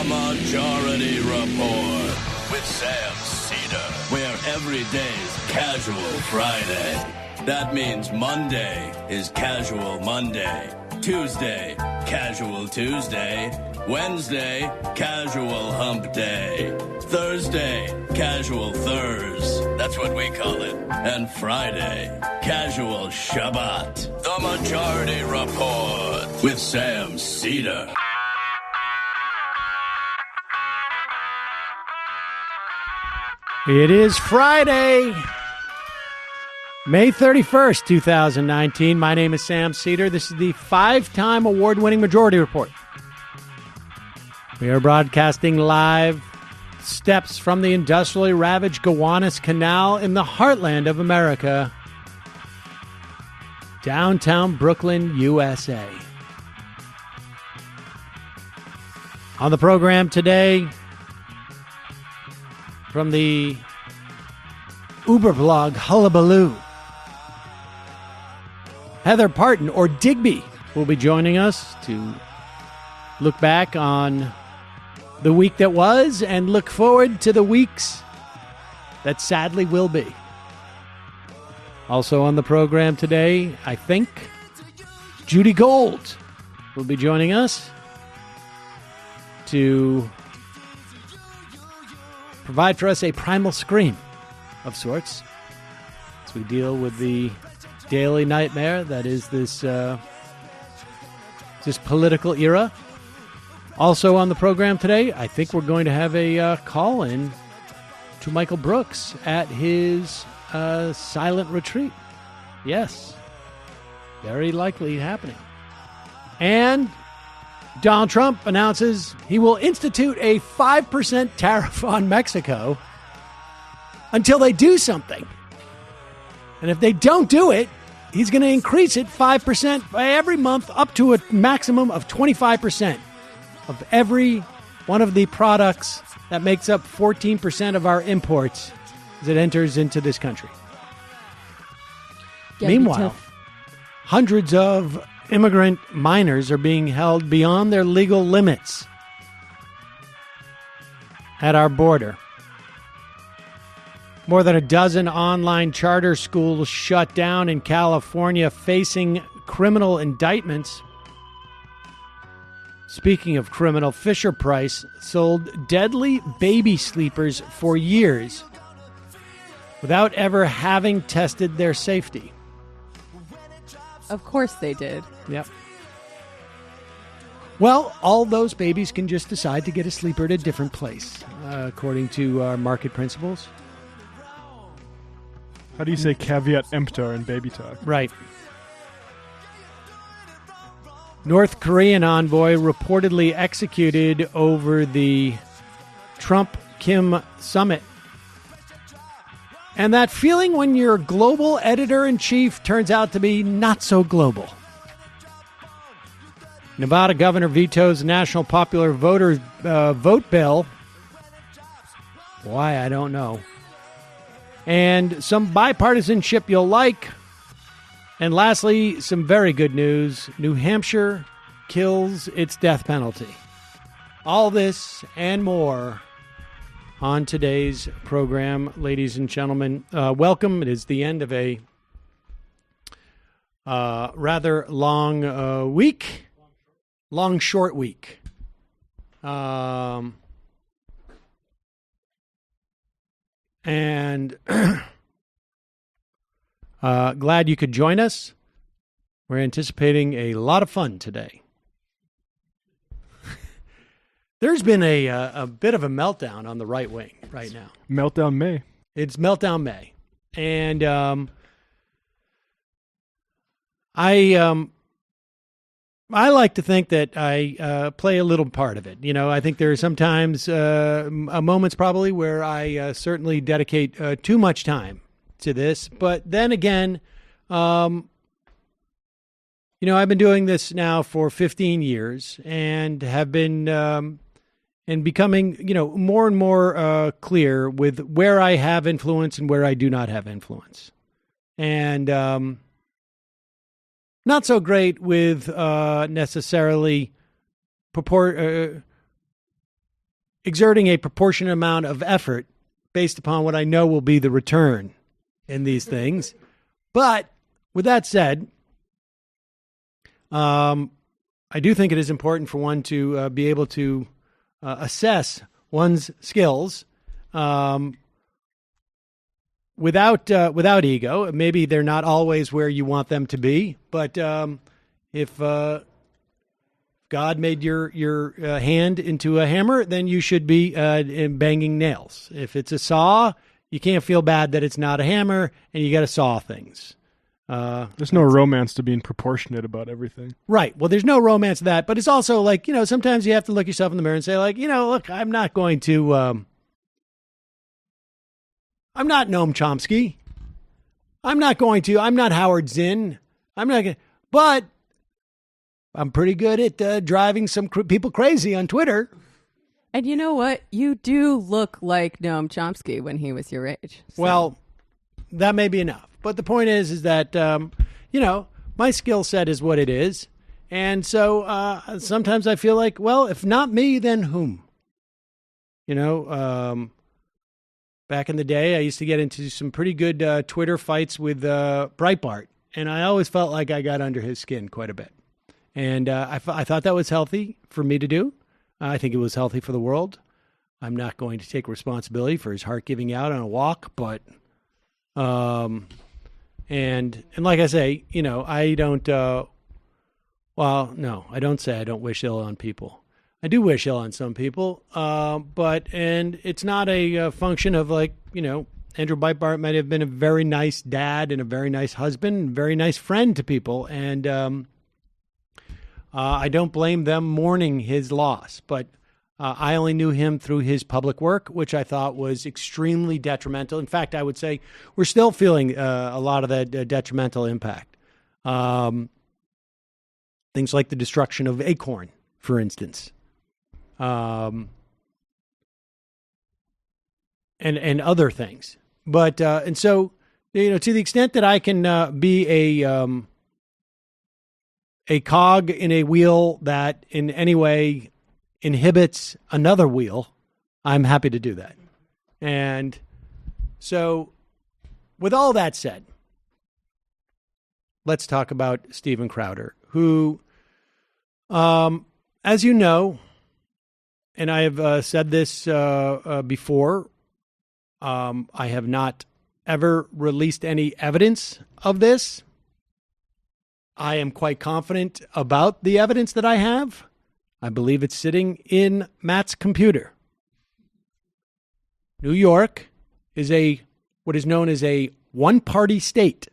The Majority Report with Sam Cedar, where every day's Casual Friday. That means Monday is Casual Monday, Tuesday, Casual Tuesday, Wednesday, Casual Hump Day, Thursday, Casual Thurs, that's what we call it, and Friday, Casual Shabbat. The Majority Report with Sam Cedar. It is Friday, May 31st, 2019. My name is Sam Cedar. This is the 5-time award-winning Majority Report. We are broadcasting live steps from the industrially ravaged Gowanus Canal in the heartland of America, downtown Brooklyn, USA. On the program today, from the Uber blog Hullabaloo, Heather Parton, or Digby, will be joining us to look back on the week that was and look forward to the weeks that sadly will be. Also on the program today, I think, Judy Gold will be joining us to provide for us a primal scream of sorts as we deal with the daily nightmare that is this political era. Also on the program today, I think we're going to have a call-in to Michael Brooks at his silent retreat. Yes, very likely happening. And Donald Trump announces he will institute a 5% tariff on Mexico until they do something. And if they don't do it, he's going to increase it 5% by every month up to a maximum of 25% of every one of the products that makes up 14% of our imports as it enters into this country. Meanwhile, hundreds of immigrant minors are being held beyond their legal limits at our border. More than a dozen online charter schools shut down in California, facing criminal indictments. Speaking of criminal, Fisher-Price sold deadly baby sleepers for years without ever having tested their safety. Of course they did. Yep. Well, all those babies can just decide to get a sleeper at a different place, according to our market principles. How do you say caveat emptor in baby talk? Right. North Korean envoy reportedly executed over the Trump-Kim summit. And that feeling when your global editor-in-chief turns out to be not so global. Nevada governor vetoes national popular vote bill. Why, I don't know. And some bipartisanship you'll like. And lastly, some very good news. New Hampshire kills its death penalty. All this and more on today's program, ladies and gentlemen. Welcome. It is the end of a rather long week. Long, short week. And glad you could join us. We're anticipating a lot of fun today. There's been a bit of a meltdown on the right wing right now. Meltdown May. It's Meltdown May. And I like to think that I play a little part of it. You know, I think there are sometimes moments probably where I certainly dedicate too much time to this. But then again, you know, I've been doing this now for 15 years and have been and becoming, you know, more and more clear with where I have influence and where I do not have influence. And not so great with necessarily exerting a proportionate amount of effort based upon what I know will be the return in these things. But with that said, I do think it is important for one to be able to assess one's skills without ego. Maybe they're not always where you want them to be, but if God made your hand into a hammer, then you should be banging nails. If it's a saw, you can't feel bad that it's not a hammer, and you got to saw things. There's no romance to being proportionate about everything. Right. Well, there's no romance to that, but it's also like, sometimes you have to look yourself in the mirror and say, like, look, I'm not going to, I'm not Noam Chomsky. I'm not Howard Zinn. But I'm pretty good at driving some people crazy on Twitter. And you know what? You do look like Noam Chomsky when he was your age. So. Well, that may be enough. But the point is that, my skill set is what it is. And so sometimes I feel like, well, if not me, then whom? Back in the day, I used to get into some pretty good Twitter fights with Breitbart. And I always felt like I got under his skin quite a bit. And I thought that was healthy for me to do. I think it was healthy for the world. I'm not going to take responsibility for his heart giving out on a walk, but... And like I say, I don't, no, I don't say I don't wish ill on people. I do wish ill on some people, and it's not a function of like, Andrew Breitbart might have been a very nice dad and a very nice husband, and very nice friend to people. And I don't blame them mourning his loss, but I only knew him through his public work, which I thought was extremely detrimental. In fact, I would say we're still feeling a lot of that detrimental impact. Things like the destruction of Acorn, for instance, and other things. But and so to the extent that I can be a cog in a wheel that in any way inhibits another wheel, I'm happy to do that. And so with all that said, let's talk about Stephen Crowder, who, as you know, and I have said this before, I have not ever released any evidence of this. I am quite confident about the evidence that I have. I believe it's sitting in Matt's computer. New York is what is known as a one-party state.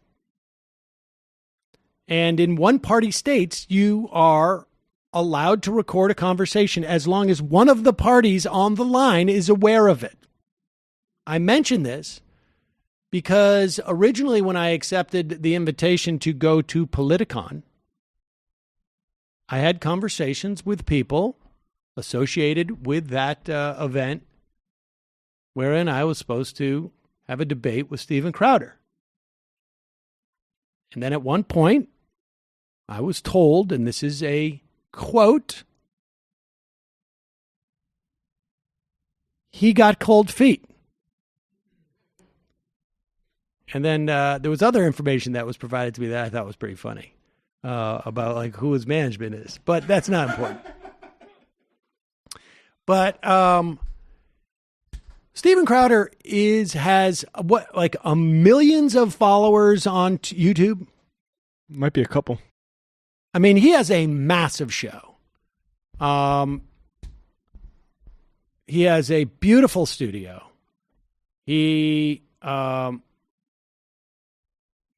And in one-party states, you are allowed to record a conversation as long as one of the parties on the line is aware of it. I mention this because originally when I accepted the invitation to go to Politicon, I had conversations with people associated with that event wherein I was supposed to have a debate with Stephen Crowder. And then at one point, I was told, and this is a quote, he got cold feet. And then there was other information that was provided to me that I thought was pretty funny. About like who his management is, but that's not important. But Stephen Crowder has millions of followers on YouTube. Might be a couple. I mean, he has a massive show. He has a beautiful studio. He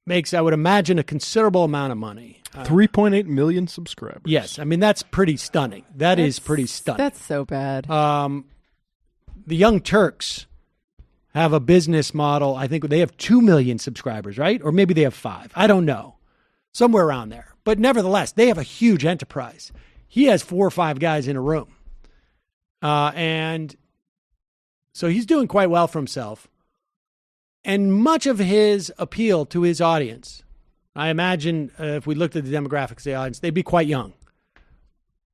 makes, I would imagine, a considerable amount of money. 3.8 million subscribers. Yes. I mean, that's pretty stunning. That's pretty stunning. That's so bad. The Young Turks have a business model. I think they have 2 million subscribers, right? Or maybe they have 5. I don't know. Somewhere around there. But nevertheless, they have a huge enterprise. He has 4 or 5 guys in a room. And so he's doing quite well for himself. And much of his appeal to his audience, I imagine if we looked at the demographics of the audience, they'd be quite young.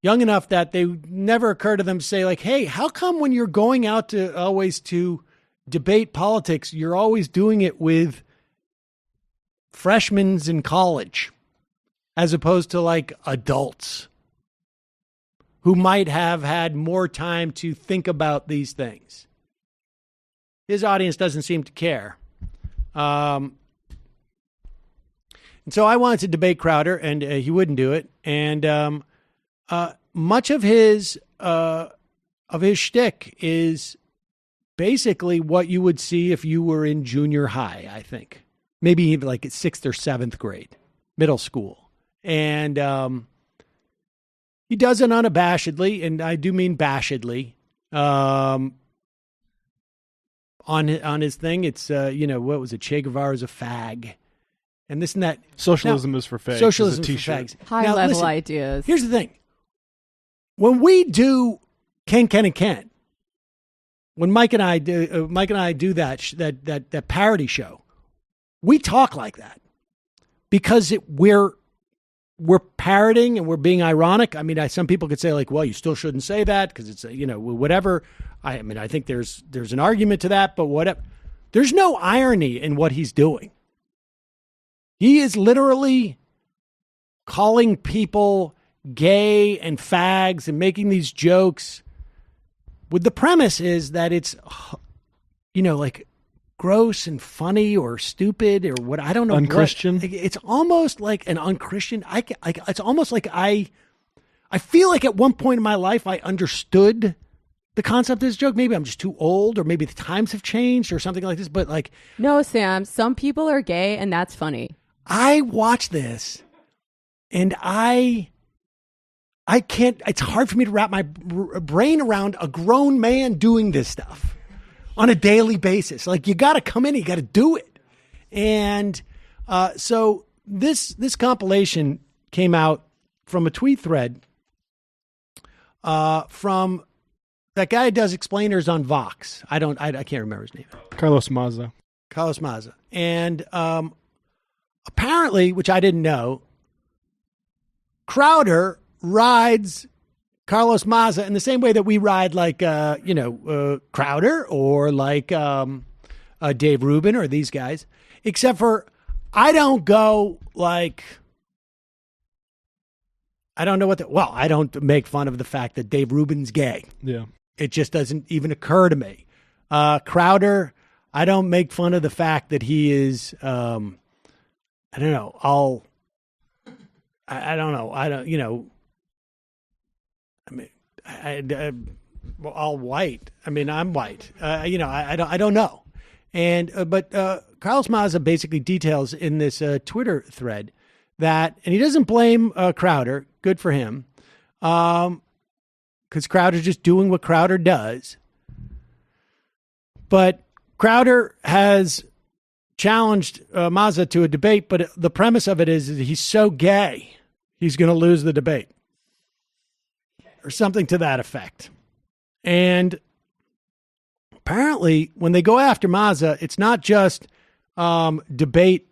young enough that they never occur to them to say like, hey, how come when you're going out to always to debate politics, you're always doing it with freshmen in college as opposed to like adults who might have had more time to think about these things? His audience doesn't seem to care. And so I wanted to debate Crowder, and he wouldn't do it. And much of his shtick is basically what you would see if you were in junior high, I think. Maybe even like 6th or 7th grade, middle school. And he does it unabashedly, and I do mean bashedly. On his thing, it's, what was it? Che Guevara's a fag. And this and that. Socialism is for fags. Socialism is for fags. High-level ideas. Here's the thing. When we do Ken and Ken, when Mike and I do that parody show, we talk like that because we're parroting and we're being ironic. I mean, some people could say like, well, you still shouldn't say that because it's, whatever. I mean, I think there's an argument to that, but whatever. There's no irony in what he's doing. He is literally calling people gay and fags and making these jokes with the premise is that it's, like gross and funny or stupid or what, I don't know. Unchristian. It's almost like an unchristian. It's almost like I feel like at one point in my life, I understood the concept of this joke. Maybe I'm just too old, or maybe the times have changed or something like this. But like, no, Sam, some people are gay and that's funny. I watch this and I can't, it's hard for me to wrap my brain around a grown man doing this stuff on a daily basis. Like, you got to come in, you got to do it. And so this compilation came out from a tweet thread from that guy who does explainers on Vox. I can't remember his name. Carlos Maza. And apparently, which I didn't know, Crowder rides Carlos Maza in the same way that we ride like, Crowder or like Dave Rubin or these guys, except for I don't go like, I don't know I don't make fun of the fact that Dave Rubin's gay. Yeah. It just doesn't even occur to me. Crowder, I don't make fun of the fact that he is, I don't know. All white. I mean, I'm white. I don't know. And but Carlos Maza basically details in this Twitter thread that, and he doesn't blame Crowder. Good for him, because Crowder's just doing what Crowder does. But Crowder has challenged Maza to a debate, but the premise of it is that he's so gay, he's going to lose the debate. Or something to that effect. And apparently, when they go after Maza, it's not just debate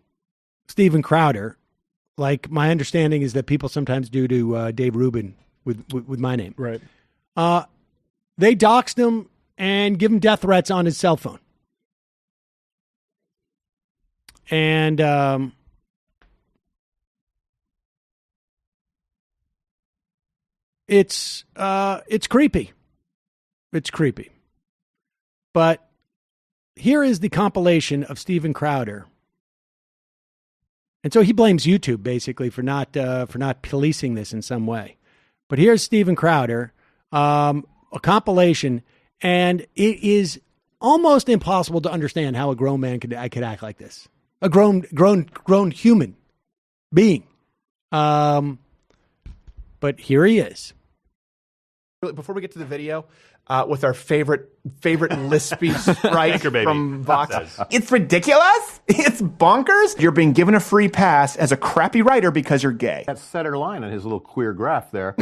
Stephen Crowder. Like, my understanding is that people sometimes do to Dave Rubin with my name. Right. They doxed him and give him death threats on his cell phone. And it's creepy. It's creepy. But here is the compilation of Stephen Crowder. And so he blames YouTube basically for not policing this in some way. But here's Stephen Crowder, a compilation, and it is almost impossible to understand how a grown man could act like this. A grown human being. But here he is. Before we get to the video, with our favorite favorite lispy sprite baby. from Vox. It's ridiculous. It's bonkers. You're being given a free pass as a crappy writer because you're gay. That center line on his little queer graph there.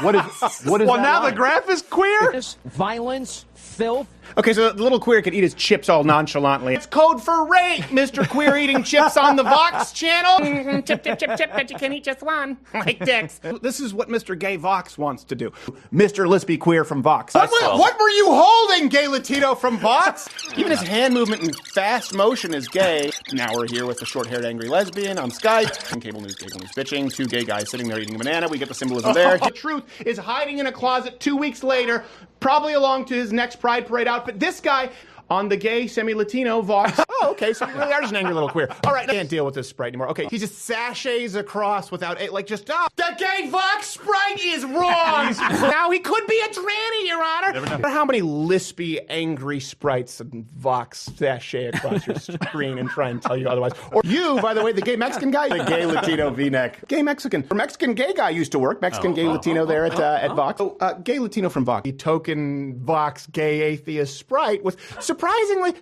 What is Well, that now line? the graph is queer? Violence, filth. Okay, so the little queer can eat his chips all nonchalantly. It's code for rape, Mr. Queer eating chips on the Vox channel. Chip, chip, chip, chip, but you can eat just one. Like dicks. This is what Mr. Gay Vox wants to do. Mr. Lispy Queer from Vox. What were you holding, Gay Latino from Vox? Even his hand movement in fast motion is gay. Now we're here with the short-haired angry lesbian on Skype. And cable news bitching. Two gay guys sitting there eating a banana. We get the symbolism there. The truth is hiding in a closet 2 weeks later, probably along to his next Pride Parade outfit. This guy on the gay semi-Latino Vox. Oh, okay, so you really are just an angry little queer. All right, I can't deal with this Sprite anymore. Okay, he just sashays across without, the gay Vox Sprite is wrong! Now he could be a tranny, Your Honor. Never know how many lispy, angry Sprites and Vox sashay across your screen and try and tell you otherwise. Or you, by the way, the gay Mexican guy, the gay Latino V-neck. Gay Mexican. Or Mexican gay guy used to work. Mexican gay Latino there at Vox. Oh, gay Latino from Vox. The token Vox gay atheist Sprite with surprisingly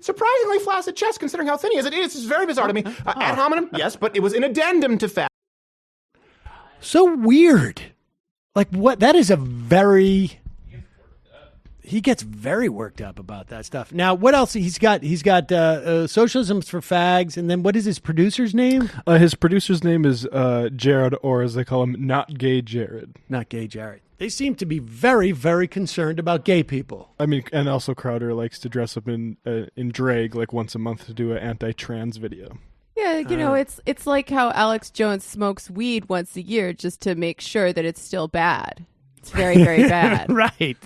flaccid chest, considering how thin he is. It is very bizarre to me. Ad hominem, yes, but it was an addendum to fact. So weird. Like what? That is a very. He gets very worked up about that stuff. Now, what else he's got? He's got Socialism's for Fags, and then what is his producer's name? His producer's name is Jared, or as they call him, Not Gay Jared. Not Gay Jared. They seem to be very, very concerned about gay people. I mean, and also Crowder likes to dress up in drag like once a month to do an anti-trans video. Yeah, you know, it's like how Alex Jones smokes weed once a year just to make sure that it's still bad. It's very, very bad. Right.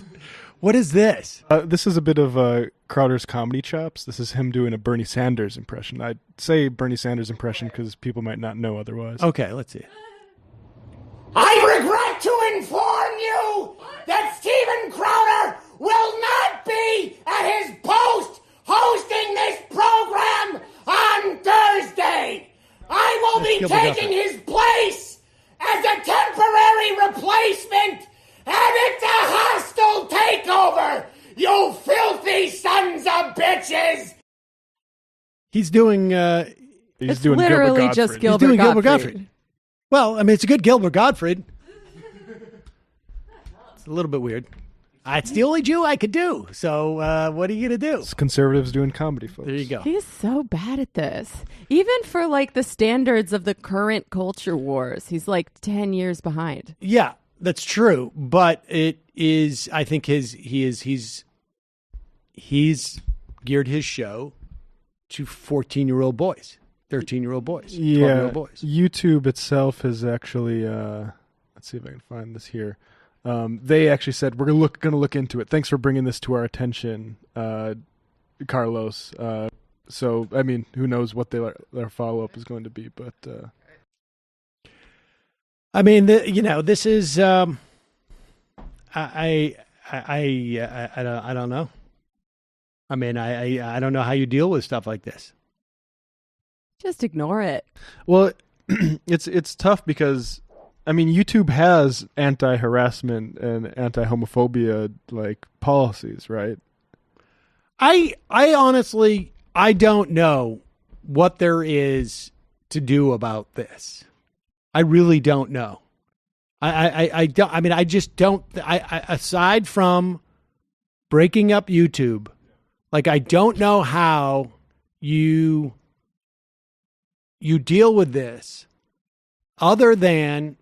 What is this? This is a bit of Crowder's comedy chops. This is him doing a Bernie Sanders impression. I'd say Bernie Sanders impression because people might not know otherwise. Okay, let's see. I regret to inform you that Stephen Crowder will not be at his post hosting this program on Thursday. I will be taking his place as a temporary replacement, and it's a hostile takeover, you filthy sons of bitches. He's doing. It's doing literally just Gilbert He's doing Gottfried. Gilbert Gottfried. Well, I mean, it's a good Gilbert Gottfried. It's a little bit weird. It's the only Jew I could do. So what are you going to do? It's conservatives doing comedy, folks. There you go. He's so bad at this. Even for like the standards of the current culture wars, he's like 10 years behind. Yeah, that's true. But it is, I think he's geared his show to 14-year-old boys, 13-year-old boys, 12-year-old boys. YouTube itself has actually, let's see if I can find this here. They actually said, we're going to look into it. Thanks for bringing this to our attention, Carlos. So, I mean, who knows what their follow-up is going to be, but... I mean, this is... I don't know. I mean, I don't know how you deal with stuff like this. Just ignore it. Well, it's tough because... I mean, YouTube has anti-harassment and anti-homophobia like policies, right? I honestly, I don't know what there is to do about this. I really don't know. I don't. I mean, I just don't. Aside from breaking up YouTube, like I don't know how you deal with this other than.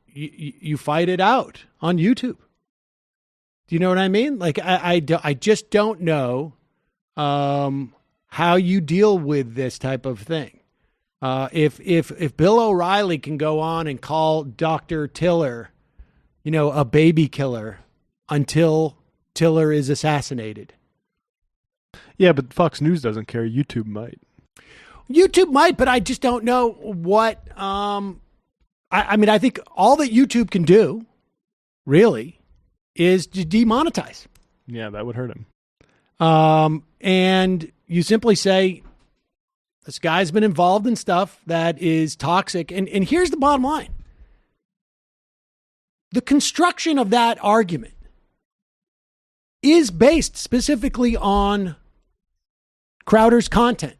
You fight it out on YouTube. Do you know what I mean? Like I just don't know how you deal with this type of thing. If Bill O'Reilly can go on and call Dr. Tiller, a baby killer until Tiller is assassinated. Yeah, but Fox News doesn't care. YouTube might. YouTube might, but I just don't know what. I mean, I think all that YouTube can do, really, is to demonetize. Yeah, that would hurt him. And you simply say, this guy's been involved in stuff that is toxic. And here's the bottom line. the construction of that argument is based specifically on Crowder's content,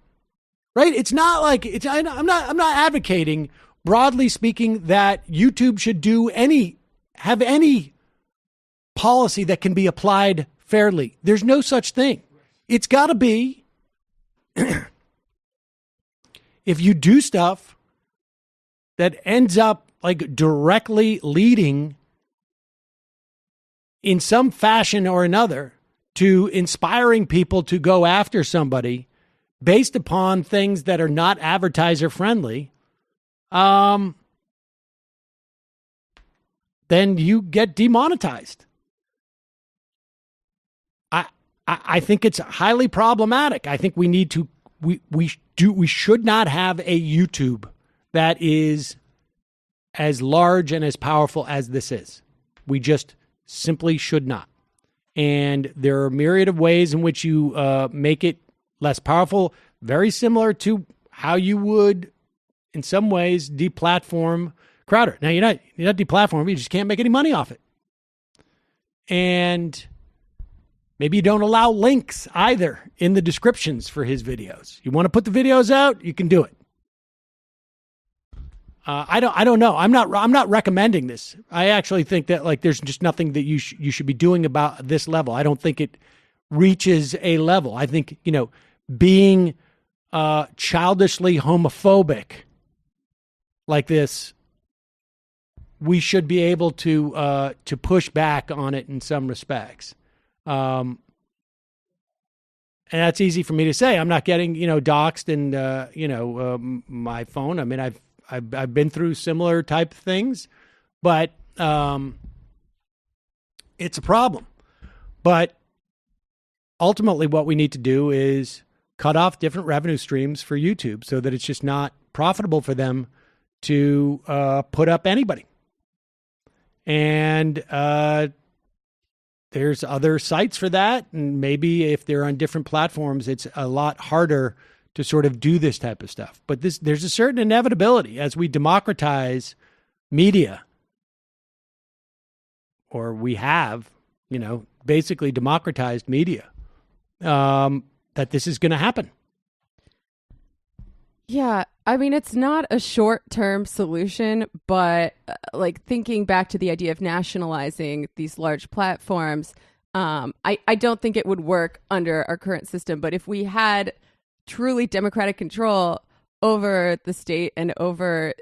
right? It's not like I'm not advocating, broadly speaking, that YouTube should have any policy that can be applied fairly. There's no such thing. It's got to be, if you do stuff that ends up like directly leading in some fashion or another to inspiring people to go after somebody based upon things that are not advertiser friendly, then you get demonetized. I think it's highly problematic. I think we need to we should not have a YouTube that is as large and as powerful as this is. We just simply should not. And there are a myriad of ways in which you make it less powerful, very similar to how you would, in some ways, deplatform Crowder. Now, you're not deplatforming, you just can't make any money off it. And maybe you don't allow links either in the descriptions for his videos. You want to put the videos out, you can do it. I don't know. I'm not recommending this. I actually think that like there's just nothing that you should be doing about this level. I don't think it reaches a level. I think, being childishly homophobic like this, we should be able to push back on it in some respects. And that's easy for me to say. I'm not getting, doxxed and my phone. I mean, I've been through similar type things, but it's a problem. But ultimately what we need to do is cut off different revenue streams for YouTube so that it's just not profitable for them to put up anybody. And there's other sites for that. And maybe if they're on different platforms, it's a lot harder to sort of do this type of stuff. But there's a certain inevitability as we democratize media, or we have, basically democratized media, that this is going to happen. Yeah, I mean, it's not a short-term solution, but thinking back to the idea of nationalizing these large platforms, I don't think it would work under our current system. But if we had truly democratic control over the state and over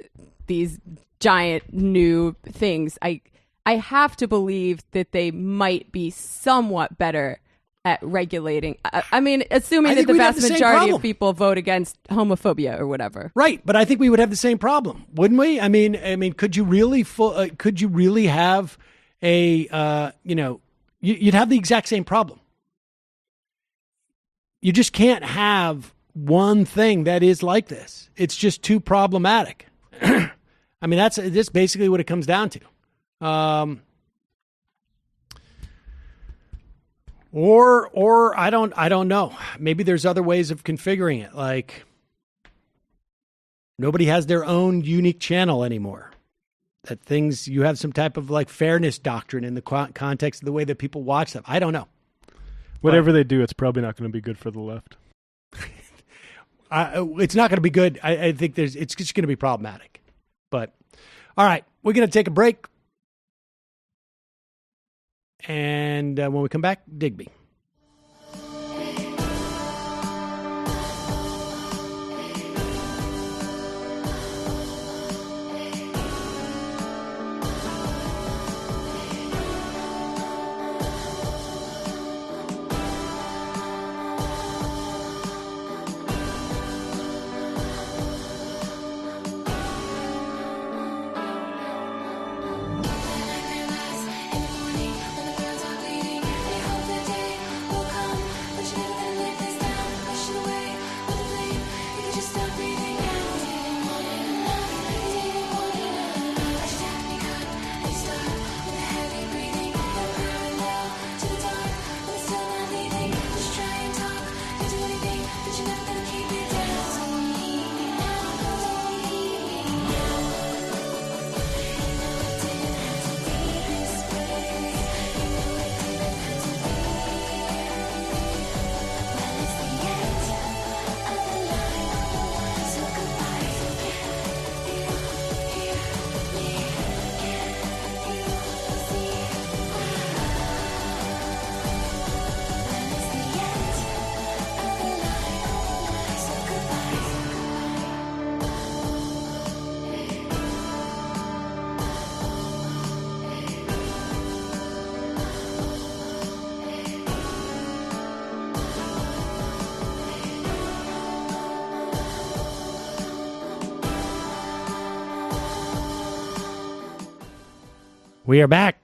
these giant new things, I have to believe that they might be somewhat better at regulating. I mean, assuming that the vast majority of people vote against homophobia or whatever. Right, but I think we would have the same problem, wouldn't we? I mean, could you really have a you'd have the exact same problem. You just can't have one thing that is like this. It's just too problematic. I mean, that's basically what it comes down to. Or I don't know. Maybe there's other ways of configuring it. Like nobody has their own unique channel anymore. That things, you have some type of like fairness doctrine in the context of the way that people watch them. I don't know. Whatever they do, it's probably not going to be good for the left. It's not going to be good. I think it's just going to be problematic. But all right, we're going to take a break. And when we come back, Digby. We are back.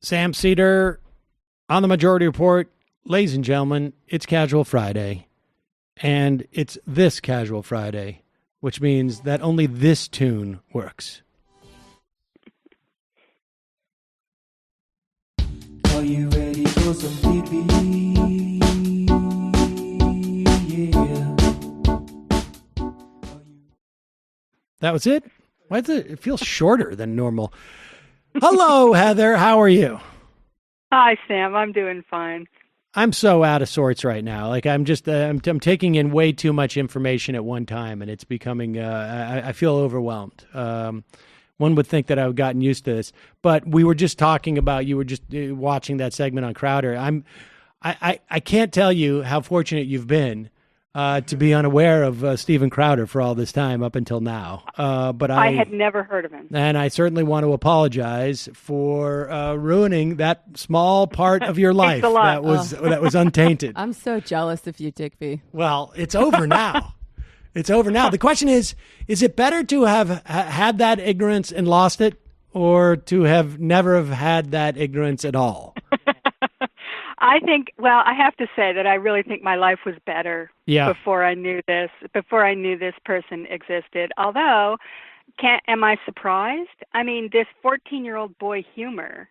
Sam Cedar on the Majority Report. Ladies and gentlemen, it's Casual Friday. And it's this Casual Friday, which means that only this tune works. Are you ready for some pee-pee? Yeah. That was it? Why does it feel shorter than normal? Hello, Heather. How are you? Hi, Sam. I'm doing fine. I'm so out of sorts right now. Like I'm just, I'm taking in way too much information at one time, and it's becoming. I feel overwhelmed. One would think that I've gotten used to this, but we were just talking about. You were just watching that segment on Crowder. I can't tell you how fortunate you've been to be unaware of Stephen Crowder for all this time up until now. But I had never heard of him. And I certainly want to apologize for ruining that small part of your life that was untainted. I'm so jealous of you, Digby. Well, it's over now. It's over now. The question is it better to have had that ignorance and lost it, or to have never have had that ignorance at all? I have to say that I really think my life was better before I knew this person existed. Although, am I surprised? I mean, this 14-year-old boy humor,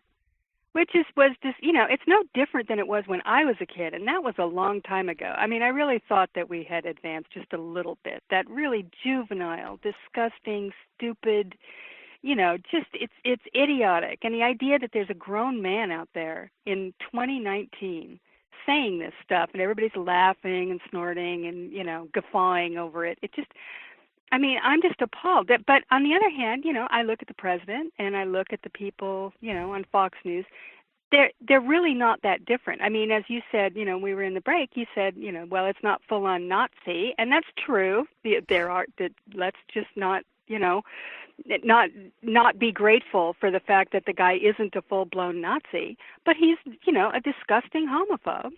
which was just, it's no different than it was when I was a kid, and that was a long time ago. I mean, I really thought that we had advanced just a little bit. That really juvenile, disgusting, stupid, just it's idiotic. And the idea that there's a grown man out there in 2019 saying this stuff and everybody's laughing and snorting and, guffawing over it. It just, I'm just appalled. But on the other hand, I look at the president and I look at the people, on Fox News. They're really not that different. I mean, as you said, we were in the break, you said, well, it's not full on Nazi. And that's true. Let's just not, not be grateful for the fact that the guy isn't a full-blown Nazi, but he's, a disgusting homophobe,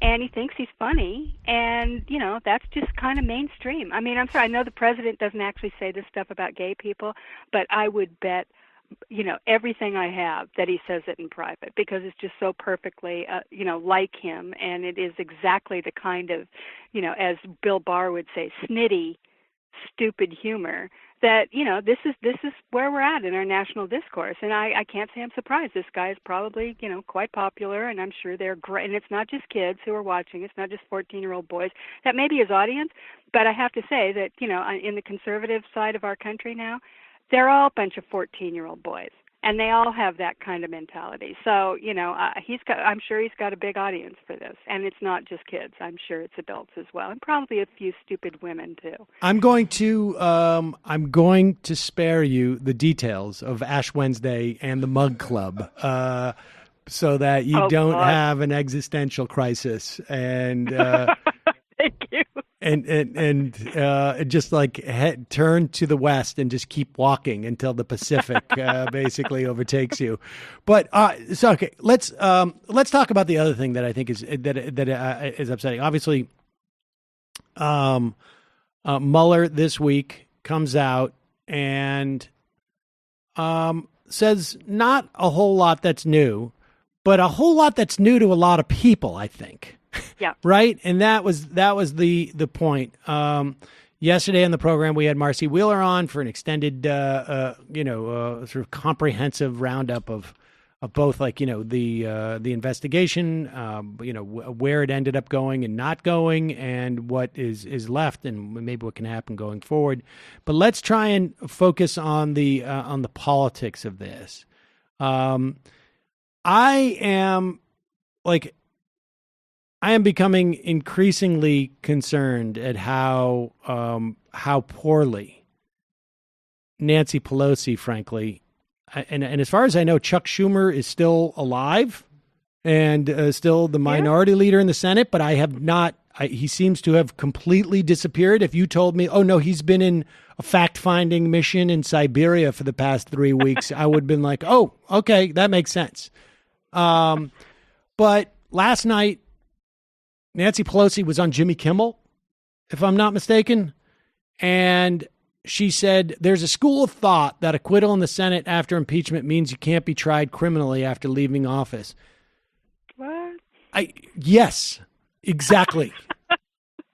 and he thinks he's funny, and, that's just kind of mainstream. I mean, I'm sorry, I know the president doesn't actually say this stuff about gay people, but I would bet, everything I have that he says it in private, because it's just so perfectly, like him, and it is exactly the kind of, as Bill Barr would say, snitty, stupid humor that, this is where we're at in our national discourse. And I can't say I'm surprised. This guy is probably, quite popular, and I'm sure they're great. And it's not just kids who are watching. It's not just 14-year-old boys. That may be his audience, but I have to say that, in the conservative side of our country now, they're all a bunch of 14-year-old boys. And they all have that kind of mentality. So, I'm sure he's got a big audience for this. And it's not just kids. I'm sure it's adults as well. And probably a few stupid women, too. I'm going to spare you the details of Ash Wednesday and the Mug Club so that you don't have an existential crisis. And thank you. And just turn to the west and just keep walking until the Pacific basically overtakes you. But so okay, let's talk about the other thing that I think is is upsetting. Obviously, Mueller this week comes out and says not a whole lot that's new, but a whole lot that's new to a lot of people, I think. Yeah. Right. And that was the point. Yesterday on the program, we had Marcy Wheeler on for an extended, sort of comprehensive roundup of both, the investigation, where it ended up going and not going, and what is left, and maybe what can happen going forward. But let's try and focus on the politics of this. I am becoming increasingly concerned at how poorly Nancy Pelosi, frankly, and as far as I know, Chuck Schumer is still alive and still the minority leader in the Senate, but I have not. He seems to have completely disappeared. If you told me, oh no, he's been in a fact-finding mission in Siberia for the past 3 weeks, I would have been like, oh, okay, that makes sense. But last night, Nancy Pelosi was on Jimmy Kimmel, if I'm not mistaken, and she said, there's a school of thought that acquittal in the Senate after impeachment means you can't be tried criminally after leaving office. What? Yes, exactly.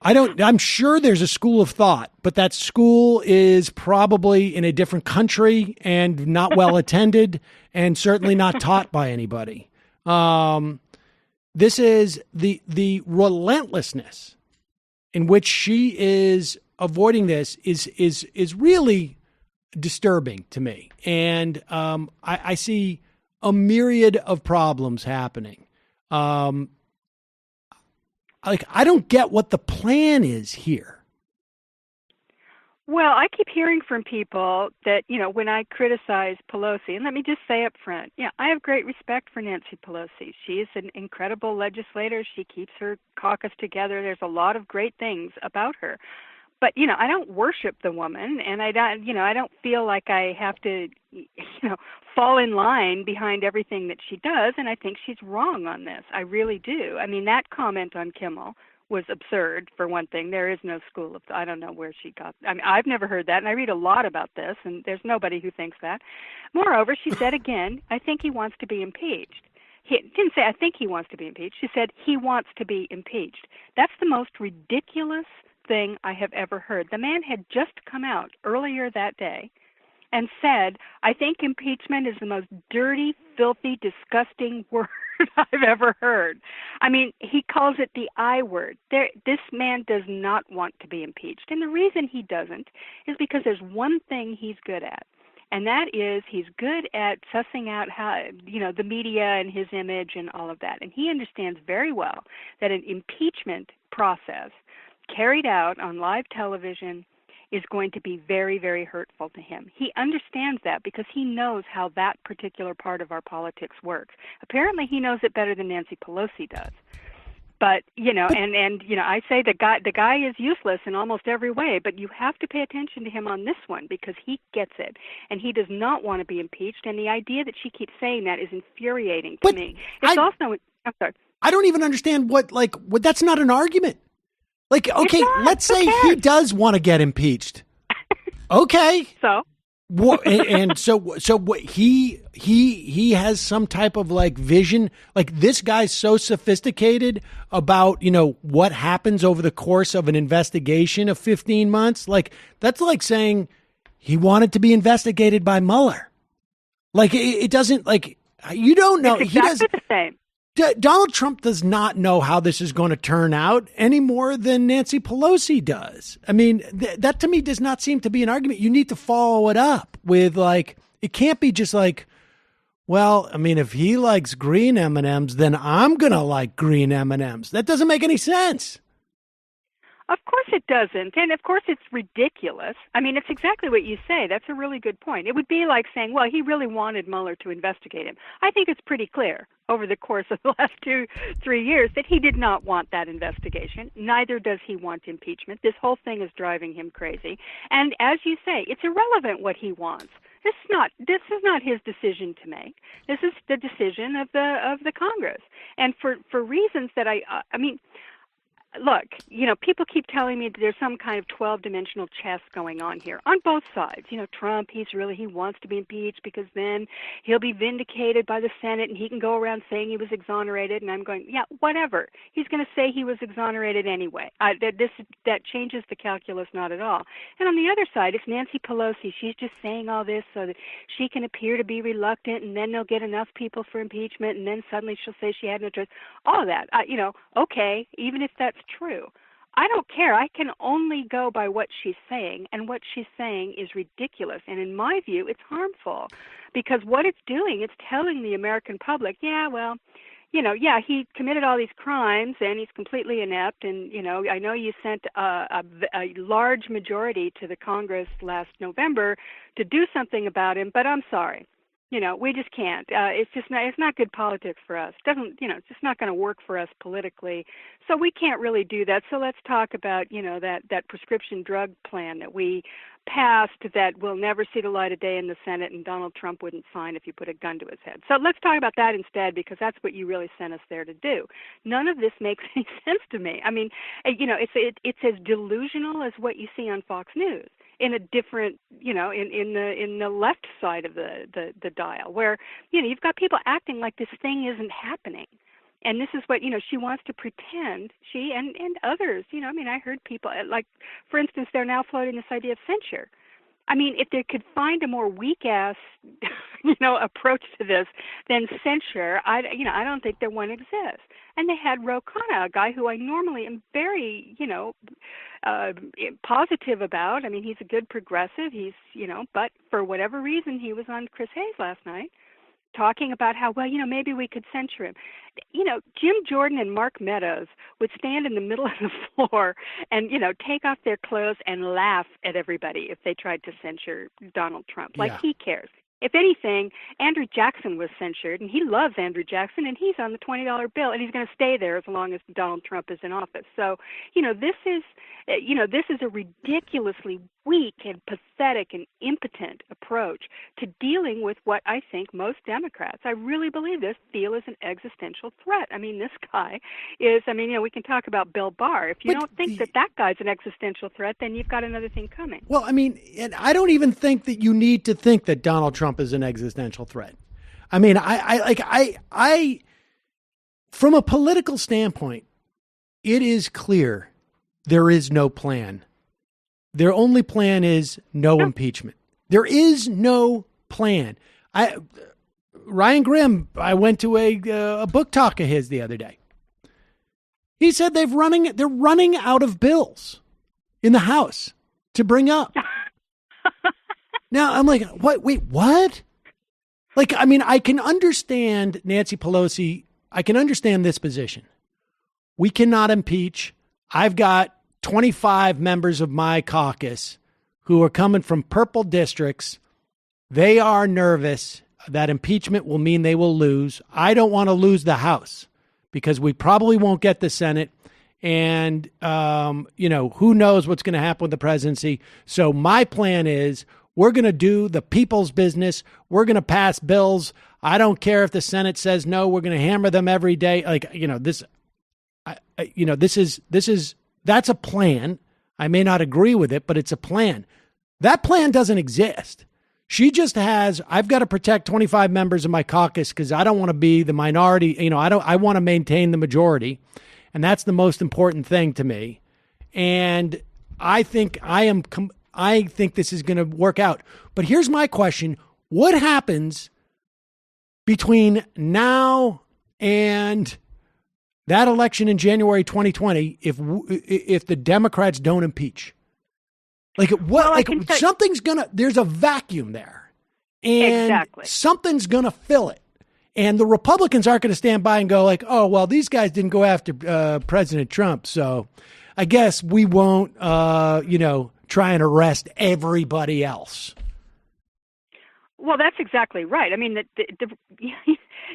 I'm sure there's a school of thought, but that school is probably in a different country and not well attended and certainly not taught by anybody. This is the relentlessness in which she is avoiding this is really disturbing to me. And I see a myriad of problems happening. I don't get what the plan is here. Well, I keep hearing from people that, when I criticize Pelosi, and let me just say up front, I have great respect for Nancy Pelosi. She is an incredible legislator. She keeps her caucus together. There's a lot of great things about her. But, I don't worship the woman, and I don't feel like I have to, fall in line behind everything that she does, and I think she's wrong on this. I really do. I mean, that comment on Kimmel was absurd, for one thing. There is no school of, I don't know where she got, I've never heard that, and I read a lot about this, and there's nobody who thinks that. Moreover, she said again, I think he wants to be impeached. He didn't say, I think he wants to be impeached. She said, he wants to be impeached. That's the most ridiculous thing I have ever heard. The man had just come out earlier that day and said, I think impeachment is the most dirty, filthy, disgusting word I've ever heard. I mean, he calls it the I word. This man does not want to be impeached. And the reason he doesn't is because there's one thing he's good at. And that is he's good at sussing out how, the media and his image and all of that. And he understands very well that an impeachment process carried out on live television is going to be very, very hurtful to him. He understands that because he knows how that particular part of our politics works. Apparently he knows it better than Nancy Pelosi does. But, I say the guy is useless in almost every way, but you have to pay attention to him on this one because he gets it. And he does not want to be impeached. And the idea that she keeps saying that is infuriating to me. I'm sorry. I don't even understand what that's not an argument. Okay, let's say he does want to get impeached. Okay. So? So what he has some type of vision. This guy's so sophisticated about, what happens over the course of an investigation of 15 months. That's like saying he wanted to be investigated by Mueller. It doesn't you don't know. It's exactly the same. Donald Trump does not know how this is going to turn out any more than Nancy Pelosi does. I mean, that to me does not seem to be an argument. You need to follow it up with it can't be just if he likes green M&Ms, then I'm going to like green M&Ms. That doesn't make any sense. Of course it doesn't. And of course it's ridiculous. I mean, it's exactly what you say. That's a really good point. It would be like saying, well, he really wanted Mueller to investigate him. I think it's pretty clear over the course of the last 2-3 years that he did not want that investigation. Neither does he want impeachment. This whole thing is driving him crazy. And as you say, it's irrelevant what he wants. This is not his decision to make. This is the decision of the Congress. And for reasons that look, people keep telling me that there's some kind of 12-dimensional chess going on here on both sides. Trump, he wants to be impeached because then he'll be vindicated by the Senate and he can go around saying he was exonerated. And I'm going, yeah, whatever. He's going to say he was exonerated anyway. That changes the calculus not at all. And on the other side, it's Nancy Pelosi. She's just saying all this so that she can appear to be reluctant, and then they'll get enough people for impeachment, and then suddenly she'll say she had no choice. All of that, okay, even if that's true. I don't care. I can only go by what she's saying, and what she's saying is ridiculous. And in my view, it's harmful because what it's doing, it's telling the American public, he committed all these crimes and he's completely inept. And, I know you sent a large majority to the Congress last November to do something about him, but I'm sorry. We just can't. It's not good politics for us. It's just not going to work for us politically. So we can't really do that. So let's talk about, that prescription drug plan that we passed that will never see the light of day in the Senate, and Donald Trump wouldn't sign if you put a gun to his head. So let's talk about that instead, because that's what you really sent us there to do. None of this makes any sense to me. I mean, it's as delusional as what you see on Fox News. in a different, in the left side of the dial, where, you've got people acting like this thing isn't happening. And this is what, she wants to pretend, she and others, I heard people, like, for instance, they're now floating this idea of censure. I mean, if they could find a more weak-ass, approach to this than censure, I don't think that one exists. And they had Ro Khanna, a guy who I normally am very, positive about. I mean, he's a good progressive. He's, but for whatever reason, he was on Chris Hayes last night talking about how, well, maybe we could censure him. Jim Jordan and Mark Meadows would stand in the middle of the floor and, take off their clothes and laugh at everybody if they tried to censure Donald Trump. Like, he cares. If anything, Andrew Jackson was censured, and he loves Andrew Jackson, and he's on the $20 bill, and he's going to stay there as long as Donald Trump is in office. So, this is a ridiculously weak and pathetic and impotent approach to dealing with what I think most Democrats, I really believe this, feel is an existential threat. I mean, this guy is, we can talk about Bill Barr. If you don't think that guy's an existential threat, then you've got another thing coming. Well, and I don't even think that you need to think that Donald Trump is an existential threat. I mean, I from a political standpoint, it is clear there is no plan. Their only plan is no impeachment. There is no plan. Ryan Grimm, I went to a book talk of his the other day. He said they're running out of bills in the House to bring up. Now I'm like, what? Wait, what? Like, I can understand Nancy Pelosi. I can understand this position. We cannot impeach. I've got 25 members of my caucus who are coming from purple districts. They are nervous that impeachment will mean they will lose. I don't want to lose the House because we probably won't get the Senate. And, who knows what's going to happen with the presidency. So my plan is we're going to do the people's business. We're going to pass bills. I don't care if the Senate says no, we're going to hammer them every day. Like, that's a plan. I may not agree with it, but it's a plan. That plan doesn't exist. She just has, I've got to protect 25 members of my caucus because I don't want to be the minority. I want to maintain the majority. And that's the most important thing to me. And I think this is going to work out. But here's my question. What happens between now and that election in January 2020 if the Democrats don't impeach? Like what? Well, there's a vacuum there. And exactly. Something's going to fill it. And the Republicans aren't going to stand by and go like, oh, well, these guys didn't go after President Trump, so I guess we won't, try and arrest everybody else. Well, that's exactly right. I mean,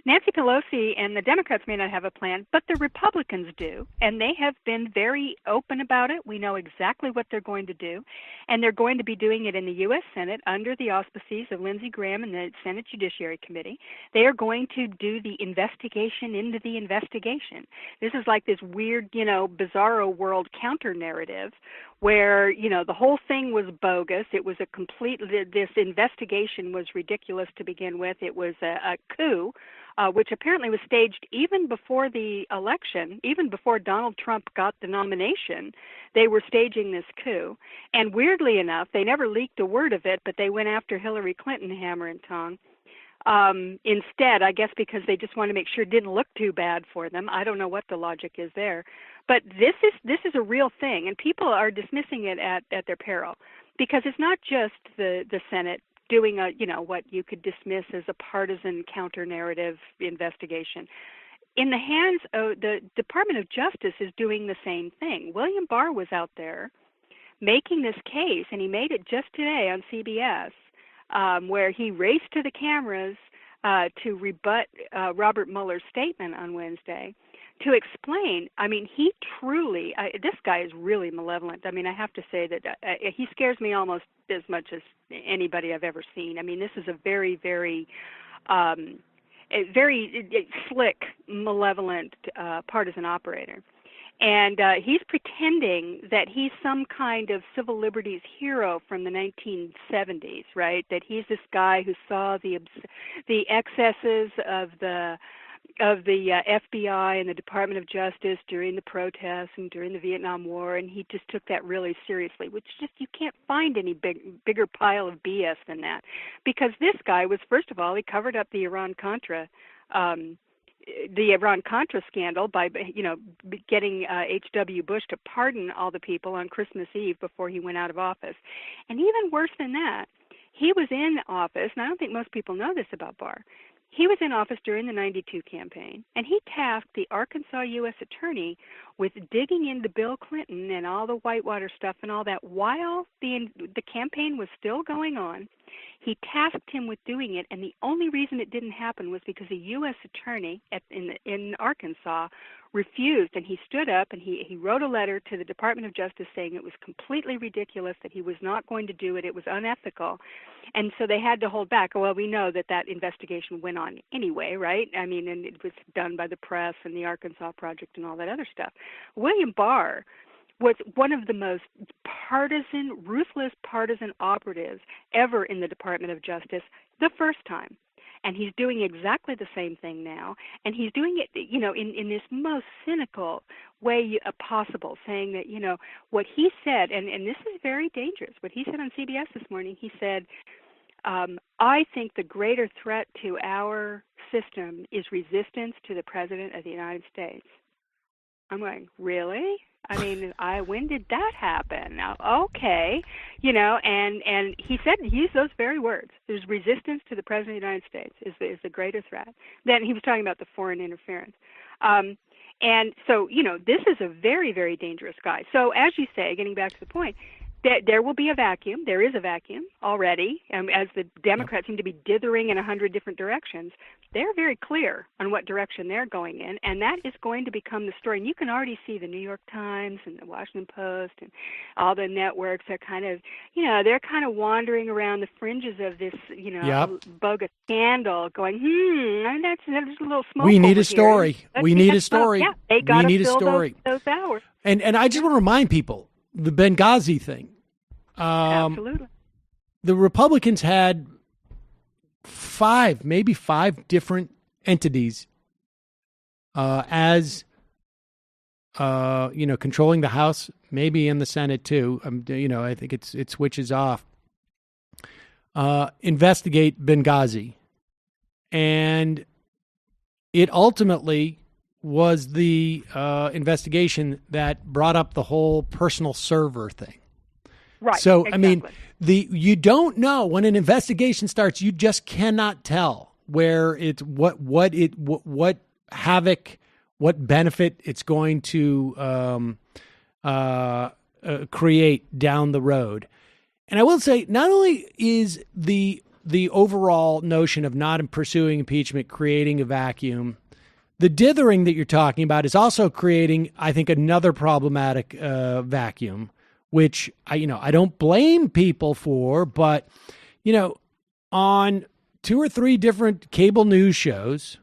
Nancy Pelosi and the Democrats may not have a plan, but the Republicans do, and they have been very open about it. We know exactly what they're going to do, and they're going to be doing it in the U.S. Senate under the auspices of Lindsey Graham and the Senate Judiciary Committee. They are going to do the investigation into the investigation. This is like this weird, bizarro world counter-narrative where, the whole thing was bogus. It was this investigation was ridiculous to begin with. It was a coup, which apparently was staged even before the election, even before Donald Trump got the nomination. They were staging this coup. And weirdly enough, they never leaked a word of it, but they went after Hillary Clinton hammer and tong. Instead, I guess because they just want to make sure it didn't look too bad for them. I don't know what the logic is there. But this is a real thing, and people are dismissing it at their peril because it's not just the Senate doing what you could dismiss as a partisan counter-narrative investigation. In the hands of the Department of Justice is doing the same thing. William Barr was out there making this case, and he made it just today on CBS, where he raced to the cameras to rebut Robert Mueller's statement on Wednesday to explain. I mean, he truly, this guy is really malevolent. I mean, I have to say that he scares me almost as much as anybody I've ever seen. I mean, this is a very, very, very slick, malevolent partisan operator. And he's pretending that he's some kind of civil liberties hero from the 1970s, right? That he's this guy who saw the excesses of the FBI and the Department of Justice during the protests and during the Vietnam War, and he just took that really seriously, which just, you can't find any bigger pile of BS than that. Because this guy was, first of all, he covered up the Iran-Contra scandal by, getting H.W. Bush to pardon all the people on Christmas Eve before he went out of office. And even worse than that, he was in office, and I don't think most people know this about Barr. He was in office during the 92 campaign, and he tasked the Arkansas U.S. attorney with digging into Bill Clinton and all the Whitewater stuff and all that while the campaign was still going on. He tasked him with doing it, and the only reason it didn't happen was because a U.S. attorney in Arkansas refused, and he stood up and he wrote a letter to the Department of Justice saying it was completely ridiculous, that he was not going to do it, it was unethical, and so they had to hold back. Well, we know that investigation went on anyway, right? I mean, and it was done by the press and the Arkansas Project and all that other stuff. William Barr was one of the most ruthless partisan operatives ever in the Department of Justice the first time. And he's doing exactly the same thing now. And he's doing it, in this most cynical way possible, saying that, what he said, and this is very dangerous, what he said on CBS this morning, he said, I think the greater threat to our system is resistance to the President of the United States. I'm going, really? I mean, when did that happen? Okay, and he used those very words. There's resistance to the President of the United States is the greater threat. Then he was talking about the foreign interference. And so, this is a very, very dangerous guy. So as you say, getting back to the point, there will be a vacuum. There is a vacuum already, as the Democrats seem to be dithering in 100 different directions. They're very clear on what direction they're going in, and that is going to become the story. And you can already see the New York Times and the Washington Post and all the networks are kind of, they're kind of wandering around the fringes of this, bogus scandal, going, that's a little smoke. We need a story. We need a story. Yeah, they got to fill those hours. And I just want to remind people, the Benghazi thing. Absolutely. The Republicans had maybe five different entities as controlling the House, maybe in the Senate too. I think it switches off. Investigate Benghazi, and it ultimately was the investigation that brought up the whole personal server thing. Right. So, exactly. I mean, you don't know when an investigation starts. You just cannot tell where it's what havoc, what benefit it's going to create down the road. And I will say, not only is the overall notion of not pursuing impeachment creating a vacuum, the dithering that you're talking about is also creating, I think, another problematic vacuum, which I don't blame people for, but on 2 or 3 different cable news shows,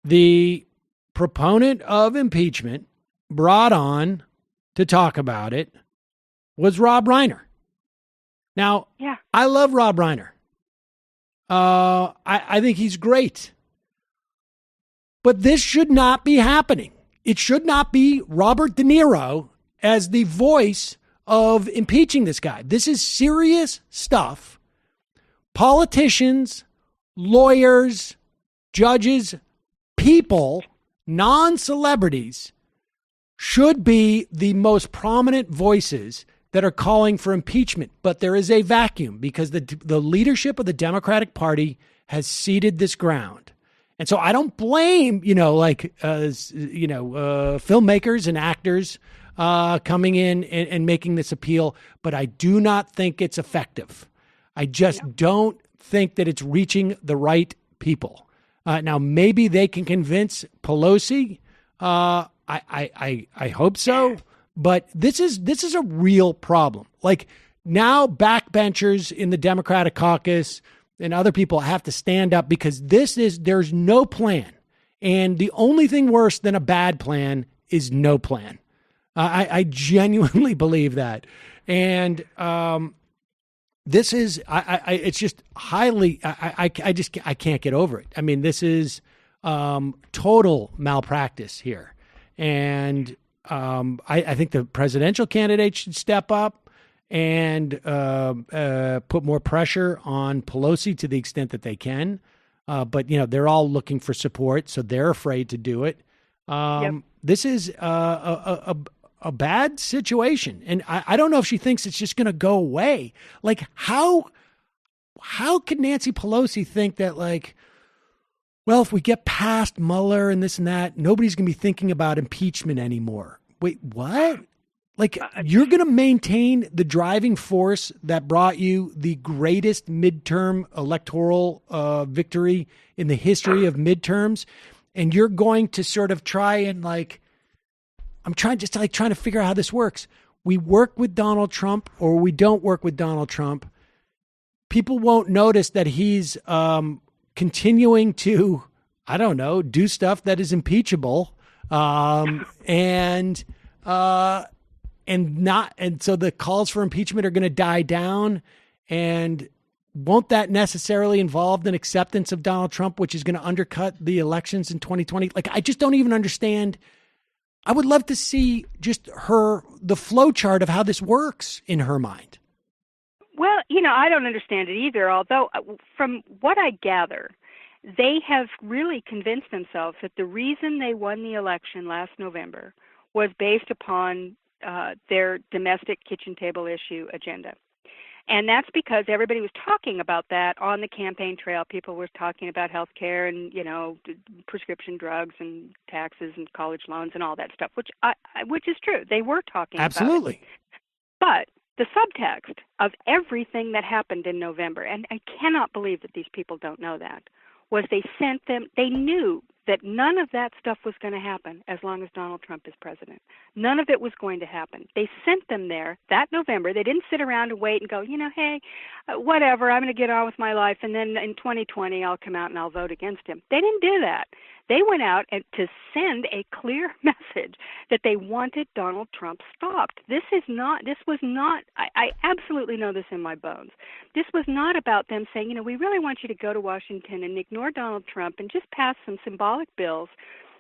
the proponent of impeachment brought on to talk about it was Rob Reiner. Now, yeah. I love Rob Reiner. I think he's great. But this should not be happening. It should not be Robert De Niro as the voice of impeaching this guy. This is serious stuff. Politicians, lawyers, judges, people, non-celebrities should be the most prominent voices that are calling for impeachment. But there is a vacuum because the leadership of the Democratic Party has ceded this ground. And so I don't blame, filmmakers and actors coming in and making this appeal, but I do not think it's effective. I just don't think that it's reaching the right people. Now, maybe they can convince Pelosi. I hope so. But this is a real problem. Like now, backbenchers in the Democratic caucus and other people have to stand up because there's no plan. And the only thing worse than a bad plan is no plan. I genuinely believe that. And this is, it's just highly, I can't get over it. I mean, this is total malpractice here. And I think the presidential candidate should step up and put more pressure on Pelosi to the extent that they can. But, they're all looking for support, so they're afraid to do it. This is a bad situation. And I don't know if she thinks it's just going to go away. Like, how could Nancy Pelosi think that, like, well, if we get past Mueller and this and that, nobody's going to be thinking about impeachment anymore? Wait, what? Like, you're going to maintain the driving force that brought you the greatest midterm electoral victory in the history of midterms, and you're going to sort of try and, like, I'm trying to figure out how this works. We work with Donald Trump or we don't work with Donald Trump. People won't notice that he's continuing to, I don't know, do stuff that is impeachable, and so the calls for impeachment are going to die down. And won't that necessarily involve an acceptance of Donald Trump, which is going to undercut the elections in 2020? Like, I just don't even understand. I would love to see just the flow chart of how this works in her mind. Well, I don't understand it either, although from what I gather, they have really convinced themselves that the reason they won the election last November was based upon their domestic kitchen table issue agenda. And that's because everybody was talking about that on the campaign trail. People were talking about health care and, prescription drugs and taxes and college loans and all that stuff, which is true. They were talking Absolutely. about it. But the subtext of everything that happened in November, and I cannot believe that these people don't know that, was they knew that none of that stuff was going to happen as long as Donald Trump is president. None of it was going to happen. They sent them there that November. They didn't sit around and wait and go, hey, whatever, I'm going to get on with my life, and then in 2020 I'll come out and I'll vote against him. They didn't do that. They went out to send a clear message that they wanted Donald Trump stopped. I absolutely know this in my bones. This was not about them saying, we really want you to go to Washington and ignore Donald Trump and just pass some symbolic bills,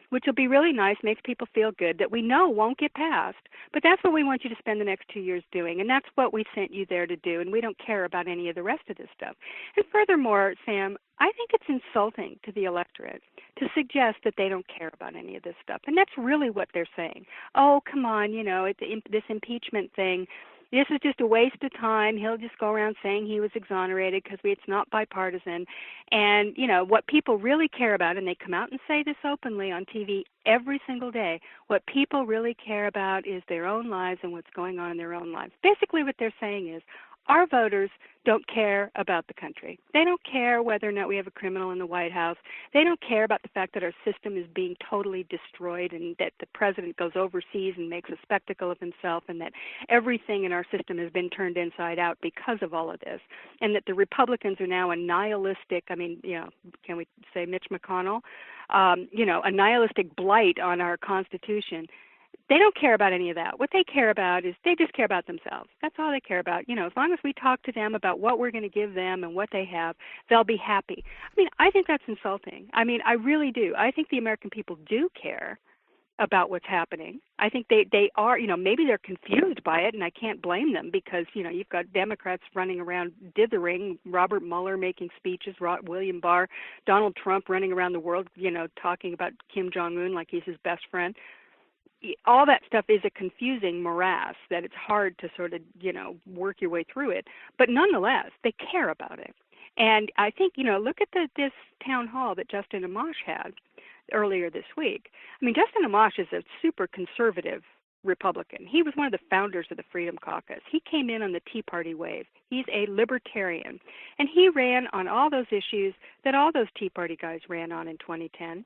which will be really nice, makes people feel good, that we know won't get passed. But that's what we want you to spend the next 2 years doing, and that's what we sent you there to do, and we don't care about any of the rest of this stuff. And furthermore, Sam, I think it's insulting to the electorate to suggest that they don't care about any of this stuff. And that's really what they're saying. Oh, come on, this impeachment thing, this is just a waste of time. He'll just go around saying he was exonerated because it's not bipartisan. And, what people really care about, and they come out and say this openly on TV every single day, what people really care about is their own lives and what's going on in their own lives. Basically what they're saying is, our voters don't care about the country. They don't care whether or not we have a criminal in the White House. They don't care about the fact that our system is being totally destroyed and that the president goes overseas and makes a spectacle of himself and that everything in our system has been turned inside out because of all of this, and that the Republicans are now a nihilistic, can we say Mitch McConnell, a nihilistic blight on our Constitution. They don't care about any of that. What they care about is they just care about themselves. That's all they care about. As long as we talk to them about what we're going to give them and what they have, they'll be happy. I think that's insulting. I really do. I think the American people do care about what's happening. I think they are, maybe they're confused by it, and I can't blame them because, you've got Democrats running around dithering, Robert Mueller making speeches, William Barr, Donald Trump running around the world, talking about Kim Jong-un like he's his best friend. All that stuff is a confusing morass that it's hard to sort of, work your way through it. But nonetheless, they care about it. And I think, look at this town hall that Justin Amash had earlier this week. Justin Amash is a super conservative Republican. He was one of the founders of the Freedom Caucus. He came in on the Tea Party wave. He's a libertarian. And he ran on all those issues that all those Tea Party guys ran on in 2010.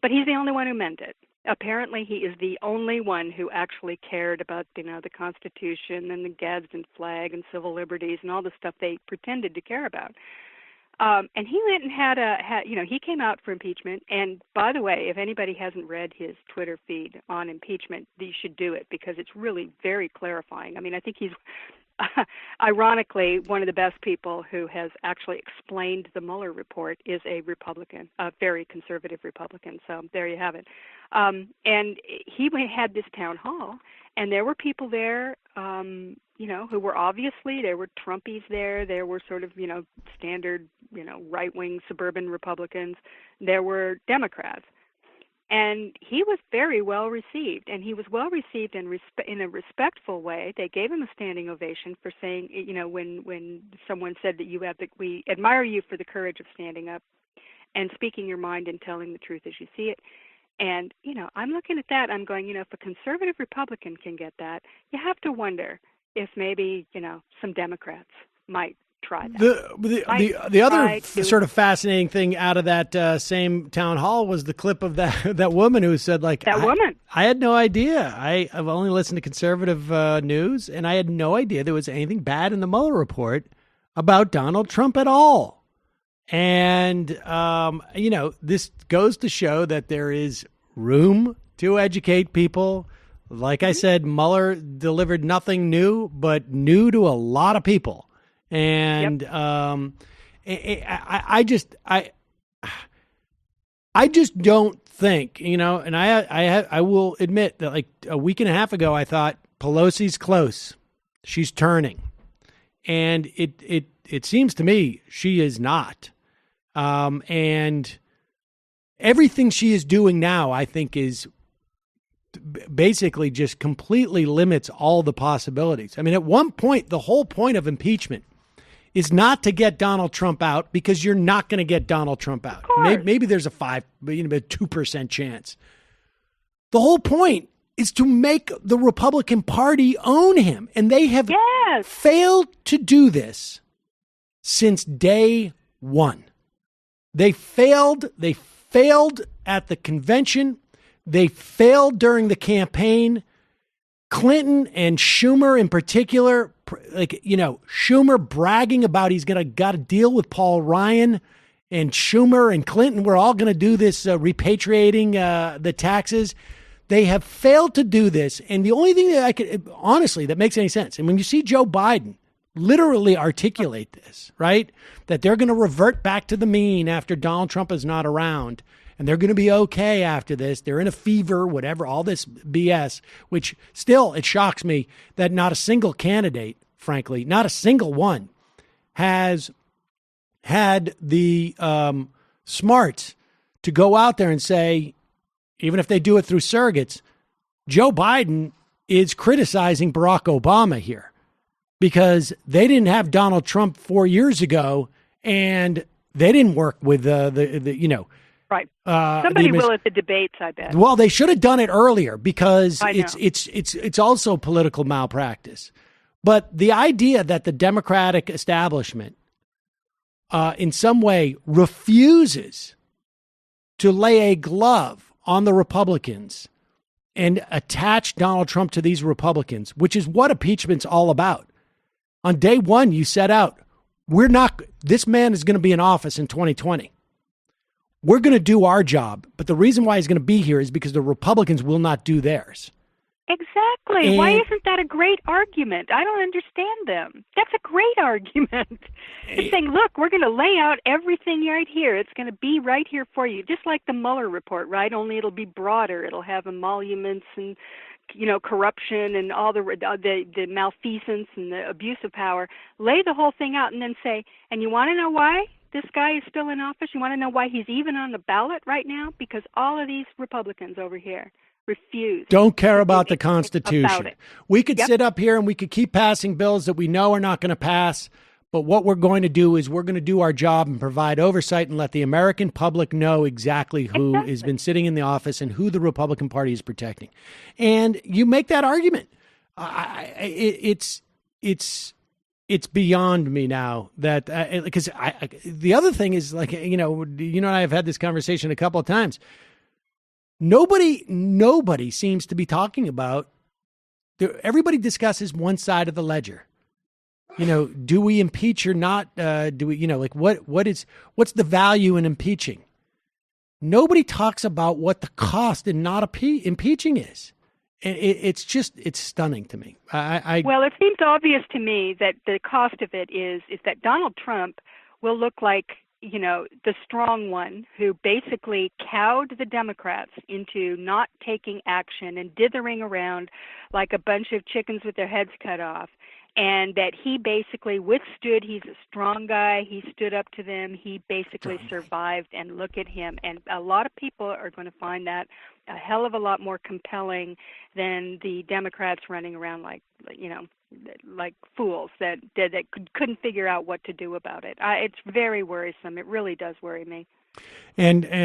But he's the only one who meant it. Apparently, he is the only one who actually cared about, the Constitution and the Gadsden flag and civil liberties and all the stuff they pretended to care about. And he went and he came out for impeachment. And by the way, if anybody hasn't read his Twitter feed on impeachment, you should do it because it's really very clarifying. I mean, I think he's ironically one of the best people who has actually explained the Mueller report is a Republican, a very conservative Republican. So there you have it. And he had this town hall, and there were people there, who were obviously, there were Trumpies there. There were sort of, standard, right-wing suburban Republicans. There were Democrats. And he was very well received, and he was well received in a respectful way. They gave him a standing ovation for saying, when someone said that we admire you for the courage of standing up and speaking your mind and telling the truth as you see it. And, I'm looking at that, I'm going, if a conservative Republican can get that, you have to wonder if maybe, some Democrats might try that. The other sort of fascinating thing out of that same town hall was the clip of that woman who said, woman. I had no idea. I've only listened to conservative news, and I had no idea there was anything bad in the Mueller report about Donald Trump at all. And, this goes to show that there is room to educate people. Like I said, Mueller delivered nothing new, but new to a lot of people. And I just don't think, and I will admit that like a week and a half ago, I thought Pelosi's close. She's turning. And it seems to me she is not. And everything she is doing now, I think, is basically just completely limits all the possibilities. I mean, at one point, the whole point of impeachment is not to get Donald Trump out, because you're not going to get Donald Trump out. Maybe there's a 2% chance. The whole point is to make the Republican Party own him. And they have failed to do this since day one. They failed at the convention. They failed during the campaign. Clinton and Schumer in particular, Schumer bragging about he's got to deal with Paul Ryan, and Schumer and Clinton, we're all going to do this repatriating the taxes. They have failed to do this. And the only thing that makes any sense, and when you see Joe Biden literally articulate this, right, that they're going to revert back to the mean after Donald Trump is not around, and they're going to be okay after this. They're in a fever, whatever, all this BS, which still, it shocks me that not a single candidate, frankly, not a single one, has had the smarts to go out there and say, even if they do it through surrogates, Joe Biden is criticizing Barack Obama here because they didn't have Donald Trump 4 years ago, and they didn't work with Right. Somebody will at the debates, I bet. Well, they should have done it earlier because it's also political malpractice. But the idea that the Democratic establishment in some way refuses to lay a glove on the Republicans and attach Donald Trump to these Republicans, which is what impeachment's all about. On day one, you set out, this man is going to be in office in 2020. We're going to do our job, but the reason why he's going to be here is because the Republicans will not do theirs. Exactly. And why isn't that a great argument? I don't understand them. That's a great argument. It's saying, look, we're going to lay out everything right here. It's going to be right here for you, just like the Mueller report, right? Only it'll be broader. It'll have emoluments and, corruption and all the malfeasance and the abuse of power. Lay the whole thing out and then say, and you want to know why this guy is still in office? You want to know why he's even on the ballot right now? Because all of these Republicans over here refuse. Don't care about the Constitution. We could sit up here and we could keep passing bills that we know are not going to pass. But what we're going to do is we're going to do our job and provide oversight and let the American public know exactly who has been sitting in the office and who the Republican Party is protecting. And you make that argument. It's beyond me now that because the other thing is and I have had this conversation a couple of times. Nobody seems to be talking about. Everybody discusses one side of the ledger. do we impeach or not? Do we, like what's the value in impeaching? Nobody talks about what the cost in not impeaching is. And it's stunning to me. Well, it seems obvious to me that the cost of it is that Donald Trump will look like, the strong one who basically cowed the Democrats into not taking action and dithering around like a bunch of chickens with their heads cut off. And that he basically withstood. He's a strong guy. He stood up to them. He basically survived. And look at him. And a lot of people are going to find that a hell of a lot more compelling than the Democrats running around like fools that couldn't figure out what to do about it. It's very worrisome. It really does worry me. The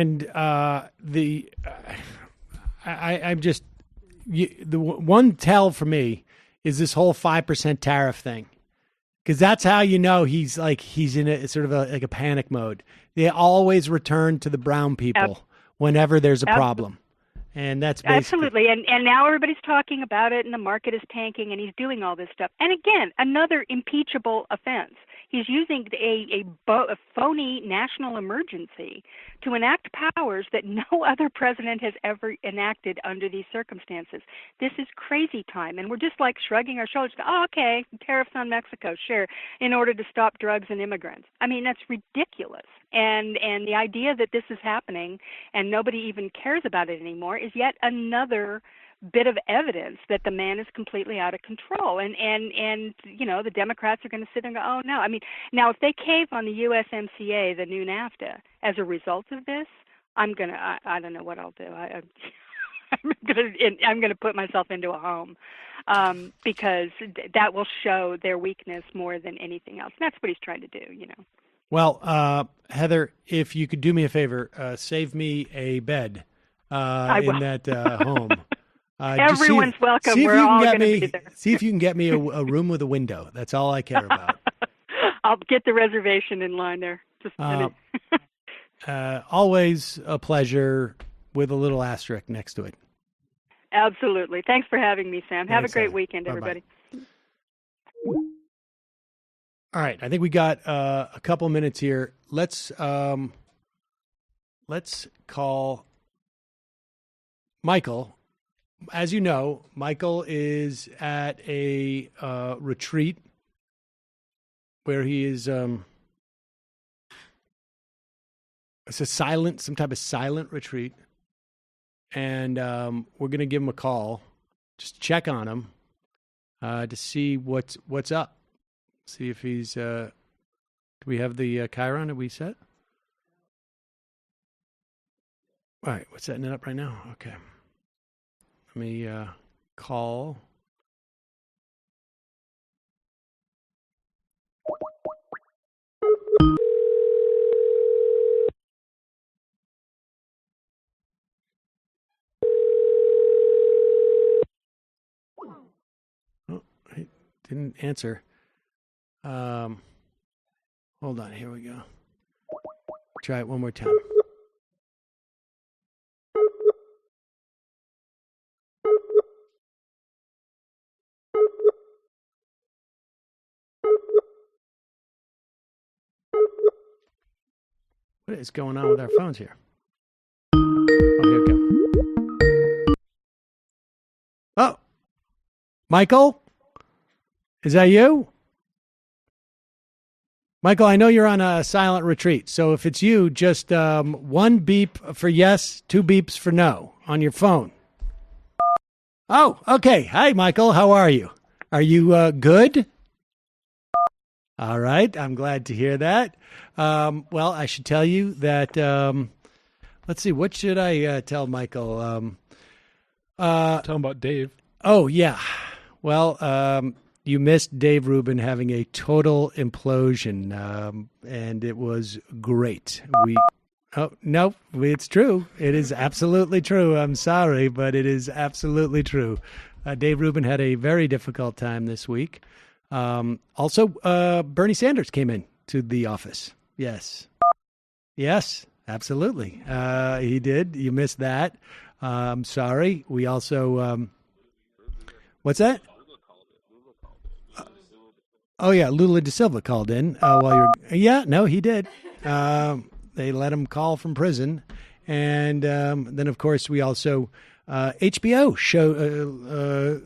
one tell for me is this whole 5% tariff thing, because that's how he's in a sort of a panic mode. They always return to the brown people whenever there's a problem, and that's basically... Absolutely. And now everybody's talking about it, and the market is tanking, and he's doing all this stuff. And again, another impeachable offense. He's using a phony national emergency to enact powers that no other president has ever enacted under these circumstances. This is crazy time, and we're just like shrugging our shoulders. Oh, okay, tariffs on Mexico, sure, in order to stop drugs and immigrants. I mean, that's ridiculous. And the idea that this is happening and nobody even cares about it anymore is yet another bit of evidence that the man is completely out of control. And the Democrats are going to sit and go, oh, no. I mean, now, if they cave on the USMCA, the new NAFTA, as a result of this, I don't know what I'll do. I'm going to put myself into a home because that will show their weakness more than anything else. And that's what he's trying to do, Well, Heather, if you could do me a favor, save me a bed in that home. Everyone's welcome. We're all going to be there. See if you can get me a room with a window. That's all I care about. I'll get the reservation in line there. Just always a pleasure with a little asterisk next to it. Absolutely. Thanks for having me, Sam. Have a great weekend, everybody. All right. I think we got a couple minutes here. Let's call Michael. As you know, Michael is at a retreat where he is it's some type of silent retreat, and we're going to give him a call, just check on him, to see what's up, see if he's. Do we have the Chiron? Are we set? All right, we're setting it up right now. Okay. Let me call. Oh, he didn't answer. Hold on, here we go. Try it one more time. What is going on with our phones here? Oh, here we go. Oh, Michael? Is that you? Michael, I know you're on a silent retreat, so if it's you, just one beep for yes, two beeps for no on your phone. Oh, okay. Hi, Michael. How are you? Are you good? All right. I'm glad to hear that. Well, I should tell you that, let's see, what should I tell Michael? Tell him about Dave. Oh, yeah. Well, you missed Dave Rubin having a total implosion, and it was great. Oh, no, it's true. It is absolutely true. I'm sorry, but it is absolutely true. Dave Rubin had a very difficult time this week. Also, Bernie Sanders came in to the office. Yes, absolutely. He did. You missed that. I'm sorry. We also, what's that? Oh yeah, Lula da Silva called in while you're. Yeah, no, he did. They let him call from prison, and then of course we also HBO show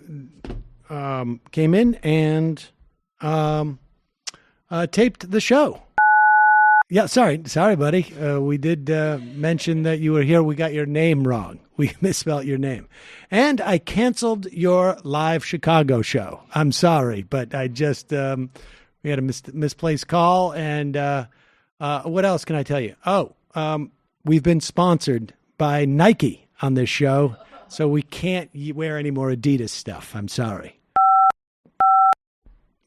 came in and taped the show. Yeah, sorry, buddy. We did mention that you were here. We got your name wrong. We misspelled your name. And I canceled your live Chicago show. I'm sorry, but I just, we had a misplaced call. And what else can I tell you? Oh, we've been sponsored by Nike on this show, so we can't wear any more Adidas stuff. I'm sorry.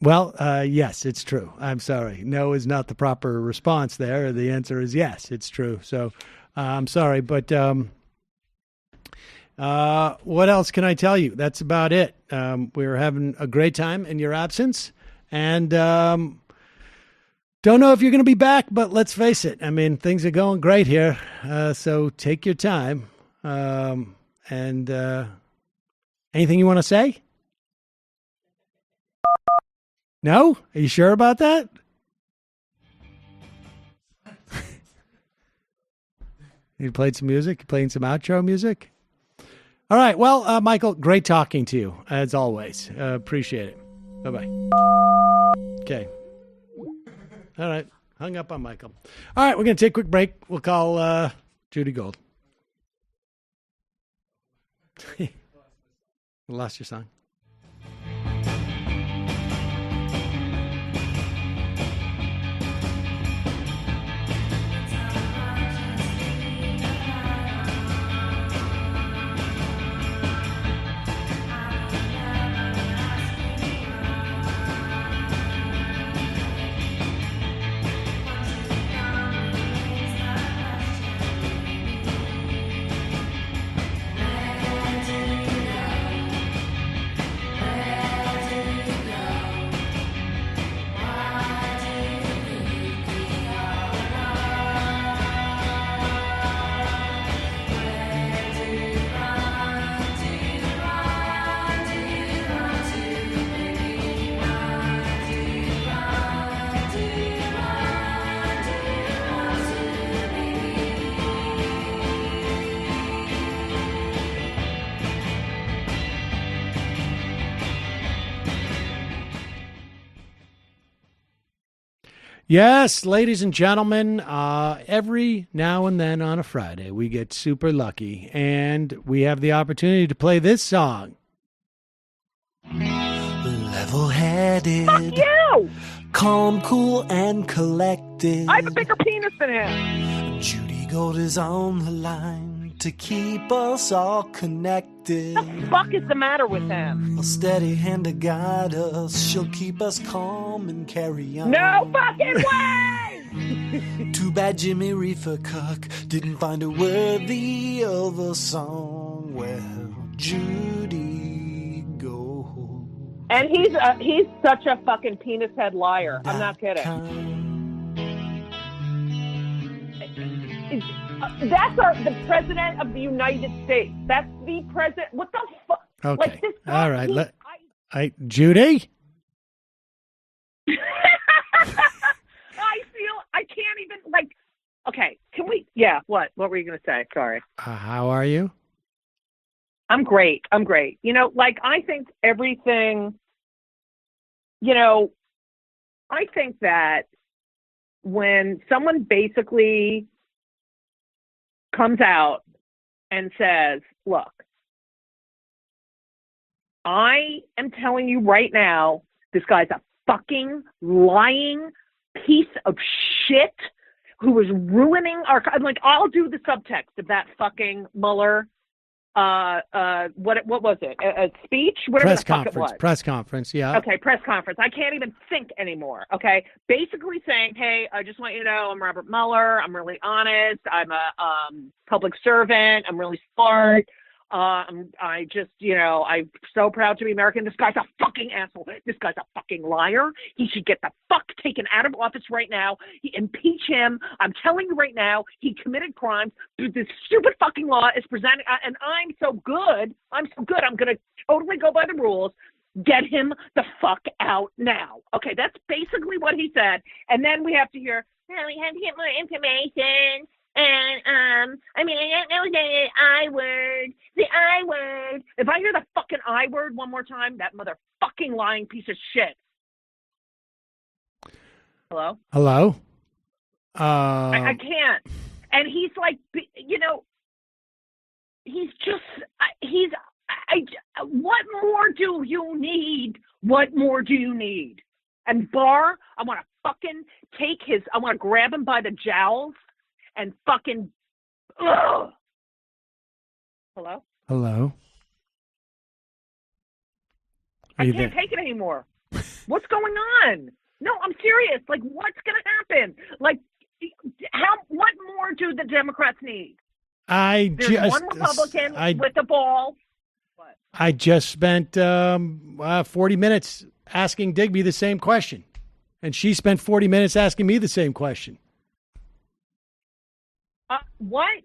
Well, yes, it's true. I'm sorry. No is not the proper response there. The answer is yes, it's true. So I'm sorry, but what else can I tell you? That's about it. We're having a great time in your absence, and don't know if you're going to be back, but let's face it. I mean, things are going great here, so take your time. And anything you want to say? No? Are you sure about that? You played some music? You playing some outro music? All right. Well, Michael, great talking to you, as always. Appreciate it. Bye-bye. Okay. All right. Hung up on Michael. All right. We're going to take a quick break. We'll call Judy Gold. Lost your song. Yes, ladies and gentlemen, every now and then on a Friday, we get super lucky, and we have the opportunity to play this song. Level-headed. Fuck you! Calm, cool, and collected. I have a bigger penis than him. Judy Gold is on the line to keep us all connected. What the fuck is the matter with him? A steady hand to guide us. She'll keep us calm and carry on. No fucking way! Too bad Jimmy Reefer Cuck didn't find her worthy of a song. Well, Judy Gold. And he's such a fucking penis head liar. I'm not kidding. That's the president of the United States. That's the president. What the fuck? Okay. Like this guy, all right. Judy? I can't even, okay, can we, yeah, what were you going to say? Sorry. How are you? I'm great. You know, I think everything, I think that when someone basically comes out and says, look, I am telling you right now, this guy's a fucking lying piece of shit who is ruining our, I'll do the subtext of that fucking Mueller, what was it? A speech? Whatever press the fuck conference, it was. Press conference, yeah. Okay, press conference. I can't even think anymore, okay? Basically saying, hey, I just want you to know I'm Robert Mueller. I'm really honest. I'm a public servant. I'm really smart. I'm so proud to be American. This guy's a fucking asshole. This guy's a fucking liar. He should get the fuck taken out of office right now. Impeach him. I'm telling you right now, he committed crimes. This stupid fucking law is presented, and I'm so good. I'm going to totally go by the rules. Get him the fuck out now. Okay, that's basically what he said. And then we have to hear, well, we have to get more information. And, I mean, I don't know the I word. The I word. If I hear the fucking I word one more time, that motherfucking lying piece of shit. Hello? Hello? I can't. And he's like, you know, he's just, what more do you need? What more do you need? And Barr, I want to fucking I want to grab him by the jowls and fucking, ugh. Hello? Hello? I can't take it anymore. What's going on? No, I'm serious. Like, what's going to happen? Like, what more do the Democrats need? There's one Republican with the ball. What? I just spent 40 minutes asking Digby the same question, and she spent 40 minutes asking me the same question. What?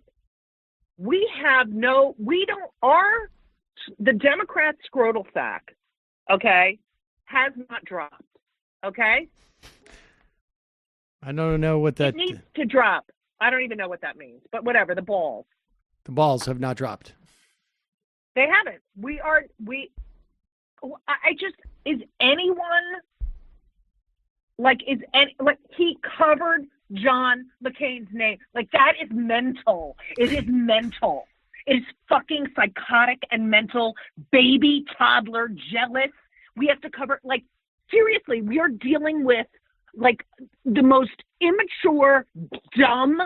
The Democrat scrotal sack, okay, has not dropped, okay? I don't know what that... It needs to drop. I don't even know what that means, but whatever, the balls. The balls have not dropped. They haven't. Is anyone, he covered John McCain's name. Like, that is mental. It is mental. It is fucking psychotic and mental. Baby, toddler, jealous. We have to cover, like, seriously, we are dealing with, like, the most immature, dumb,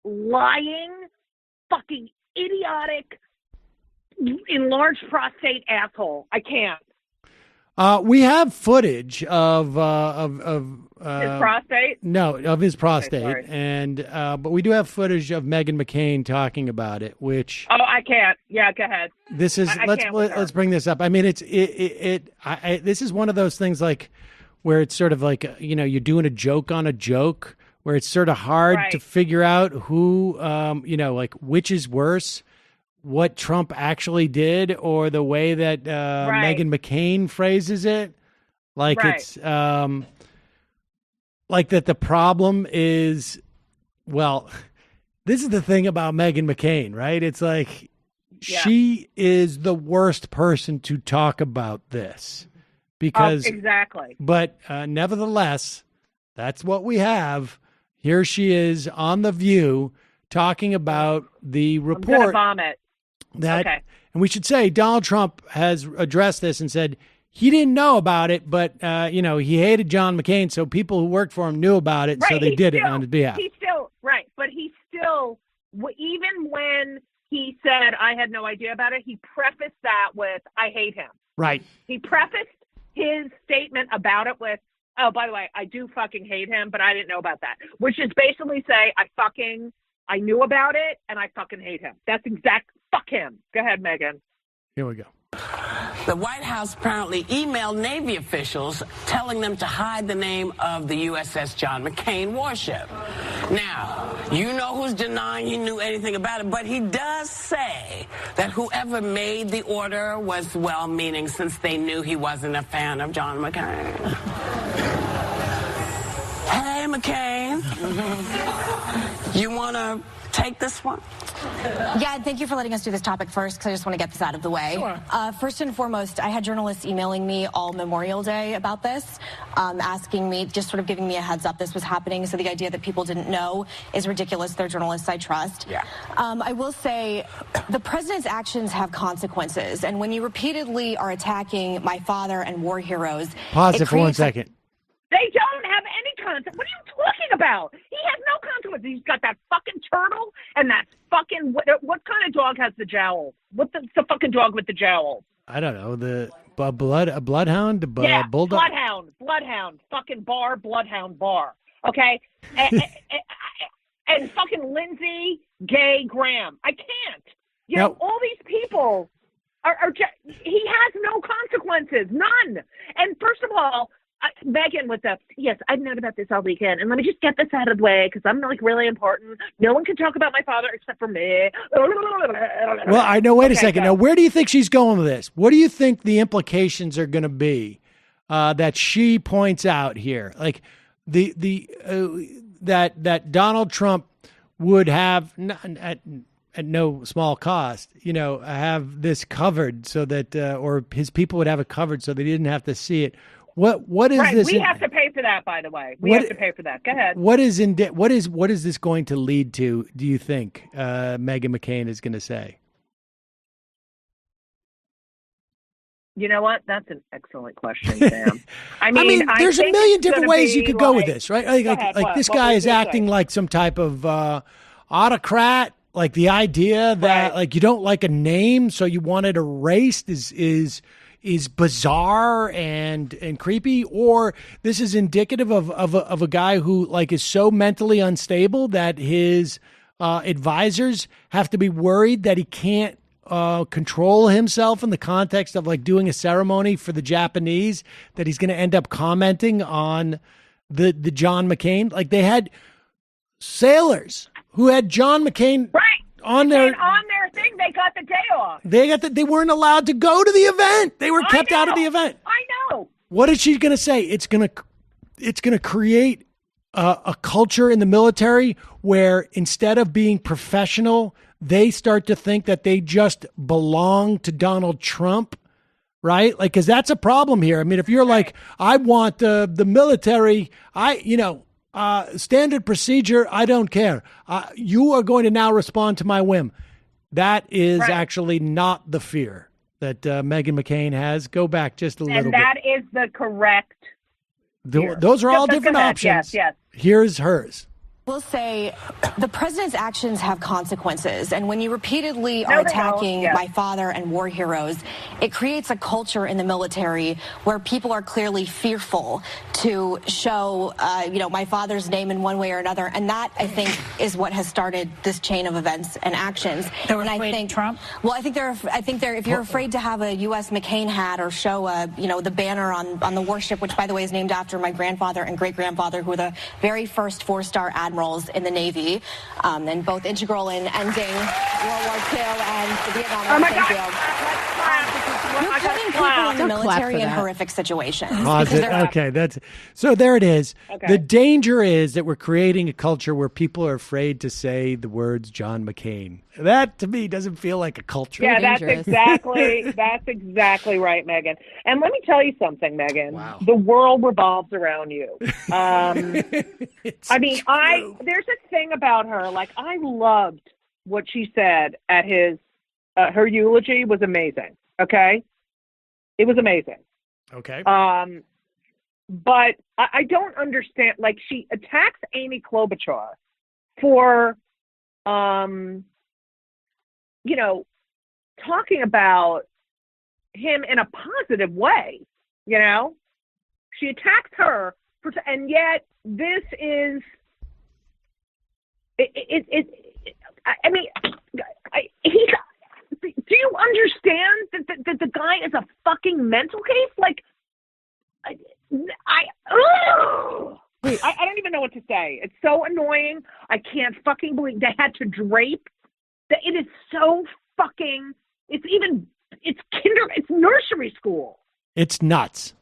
lying, fucking idiotic, enlarged prostate asshole. I can't. We have footage of his prostate. No, of his prostate, okay, and but we do have footage of Meghan McCain talking about it. Which I can't. Yeah, go ahead. This is let's bring this up. I mean, this is one of those things like where it's sort of like you're doing a joke on a joke, where it's sort of hard to figure out who like which is worse. What Trump actually did, or the way that Meghan McCain phrases it, like it's like that. The problem is, well, this is the thing about Meghan McCain, right? It's like she is the worst person to talk about this because exactly. But nevertheless, that's what we have. Here she is on The View talking about the report. I'm gonna vomit. And we should say Donald Trump has addressed this and said he didn't know about it, but he hated John McCain, so people who worked for him knew about it, so they did it on his behalf. But he still, even when he said I had no idea about it, he prefaced that with I hate him. Right. He prefaced his statement about it with, oh, by the way, I do fucking hate him, but I didn't know about that, which is basically say I knew about it, and I fucking hate him. That's fuck him. Go ahead, Megan. Here we go. The White House apparently emailed Navy officials telling them to hide the name of the USS John McCain warship. Now, you know who's denying he knew anything about it, but he does say that whoever made the order was well-meaning since they knew he wasn't a fan of John McCain. Hey, McCain. You want to take this one? Yeah, thank you for letting us do this topic first, because I just want to get this out of the way. Sure. First and foremost, I had journalists emailing me all Memorial Day about this, asking me, just sort of giving me a heads up this was happening. So the idea that people didn't know is ridiculous. They're journalists I trust. Yeah. I will say the president's actions have consequences. And when you repeatedly are attacking my father and war heroes... Pause it for 1 second. They don't have any consequence. What are you talking about? He has no consequence. He's got that fucking turtle and that fucking... What kind of dog has the jowls? What's the fucking dog with the jowls? I don't know. A bloodhound? Yeah, bulldog? Bloodhound. Fucking Barr, bloodhound Barr. Okay? and fucking Lindsey Gay Graham. I can't. You know, all these people are just... He has no consequences. None. And first of all... Meghan with the, yes, I've known about this all weekend, and let me just get this out of the way because I'm like really important. No one can talk about my father except for me. Well, I know. Wait a second. Now, where do you think she's going with this? What do you think the implications are going to be that she points out here? Like that Donald Trump would have at no small cost, have this covered so that, or his people would have it covered so they didn't have to see it. What is this? We have to pay for that, by the way. We have to pay for that. Go ahead. What is this going to lead to? Do you think Meghan McCain is going to say? You know what? That's an excellent question, Sam. I mean, there's a million different ways you could go with this, right? Like this guy is acting like some type of autocrat. Like the idea that like you don't like a name, so you want it erased is bizarre and creepy, or this is indicative of a guy who like is so mentally unstable that his advisors have to be worried that he can't control himself in the context of like doing a ceremony for the Japanese, that he's going to end up commenting on the John McCain. Like they had sailors who had John McCain on their thing. They got the day off. They weren't allowed to go to the event. They were kept out of the event. I know. What is she going to say? It's going to create a culture in the military where instead of being professional, they start to think that they just belong to Donald Trump, right? Like, because that's a problem here. I mean, if you're like, I want the military, standard procedure, I don't care. You are going to now respond to my whim. That is actually not the fear that Meghan McCain has. Go back just a little bit. And that is the correct fear. Those are all different options. Yes. Here's hers. We'll say the president's actions have consequences. And when you repeatedly are attacking my father and war heroes, it creates a culture in the military where people are clearly fearful to show, my father's name in one way or another. And that, I think, is what has started this chain of events and actions. They're afraid of Trump? Well, I think if you're afraid to have a U.S. McCain hat or show, the banner on the warship, which, by the way, is named after my grandfather and great-grandfather, who were the very first four-star admirals in the Navy, and both integral in ending World War II and the Vietnam War. Thank you. You're putting people in the military in horrific situations. Okay, so there it is. Okay. The danger is that we're creating a culture where people are afraid to say the words John McCain. That to me doesn't feel like a culture. Yeah, that's exactly right, Meghan. And let me tell you something, Meghan. Wow. The world revolves around you. There's a thing about her. Like, I loved what she said at her eulogy was amazing. Okay, it was amazing. Okay. But I don't understand. Like, she attacks Amy Klobuchar for, talking about him in a positive way. She attacks her, and yet this is. Do you understand that the guy is a fucking mental case? Like, I don't even know what to say. It's so annoying. I can't fucking believe they had to drape. It is so fucking. It's nursery school. It's nuts.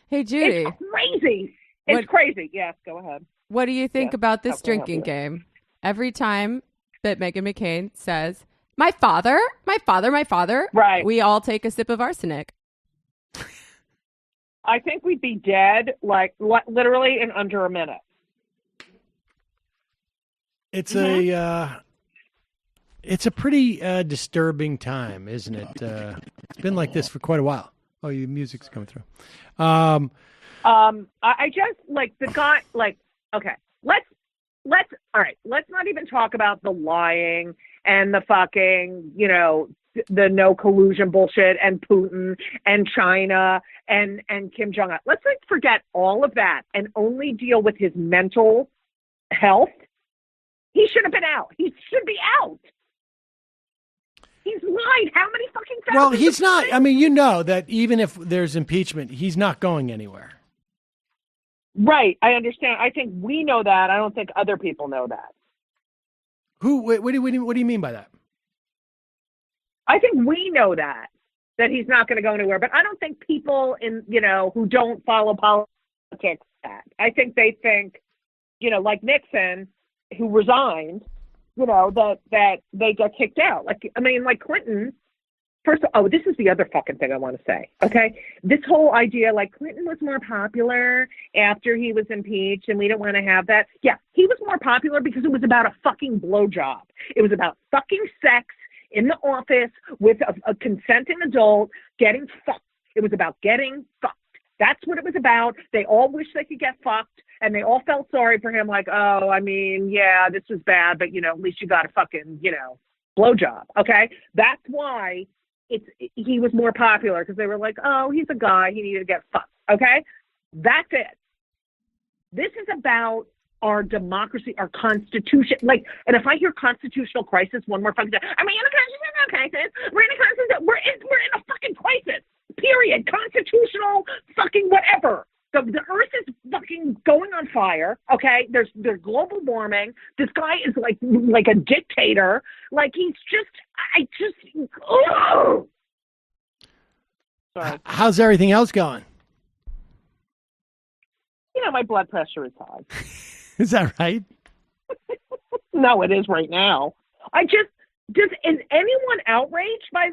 Hey, Judy. It's crazy. It's crazy. Yes, go ahead. What do you think about this drinking game? Every time that Meghan McCain says, my father, right, we all take a sip of arsenic. I think we'd be dead, like literally in under a minute. It's a pretty disturbing time, isn't it? It's been like this for quite a while. Oh, your music's coming through. I just like the guy. Like, okay, let's not even talk about the lying and the fucking, the no collusion bullshit and Putin and China and Kim Jong-un. Let's forget all of that and only deal with his mental health. He should have been out. He should be out. He's lied. How many fucking thousands? Well, he's not. I mean, that even if there's impeachment, he's not going anywhere. Right. I understand. I think we know that. I don't think other people know that. What do you mean by that? I think we know that he's not going to go anywhere. But I don't think people who don't follow politics that. I think they think, like Nixon, who resigned, that they got kicked out. Like Clinton. This is the other fucking thing I want to say, okay? This whole idea, Clinton was more popular after he was impeached, and we don't want to have that. Yeah, he was more popular because it was about a fucking blowjob. It was about fucking sex in the office with a consenting adult getting fucked. It was about getting fucked. That's what it was about. They all wish they could get fucked, and they all felt sorry for him, yeah, this was bad, but, at least you got a fucking, blowjob, okay? That's why he was more popular, because they were like, oh, he's a guy, he needed to get fucked, okay? That's it. This is about our democracy, our constitution. And if I hear constitutional crisis one more fucking time, in a constitutional crisis, we're in a fucking crisis, period. Constitutional fucking whatever. The earth is fucking going on fire, okay? There's global warming. This guy is like a dictator. Sorry. How's everything else going? My blood pressure is high. Is that right? No, it is right now. Is anyone outraged by,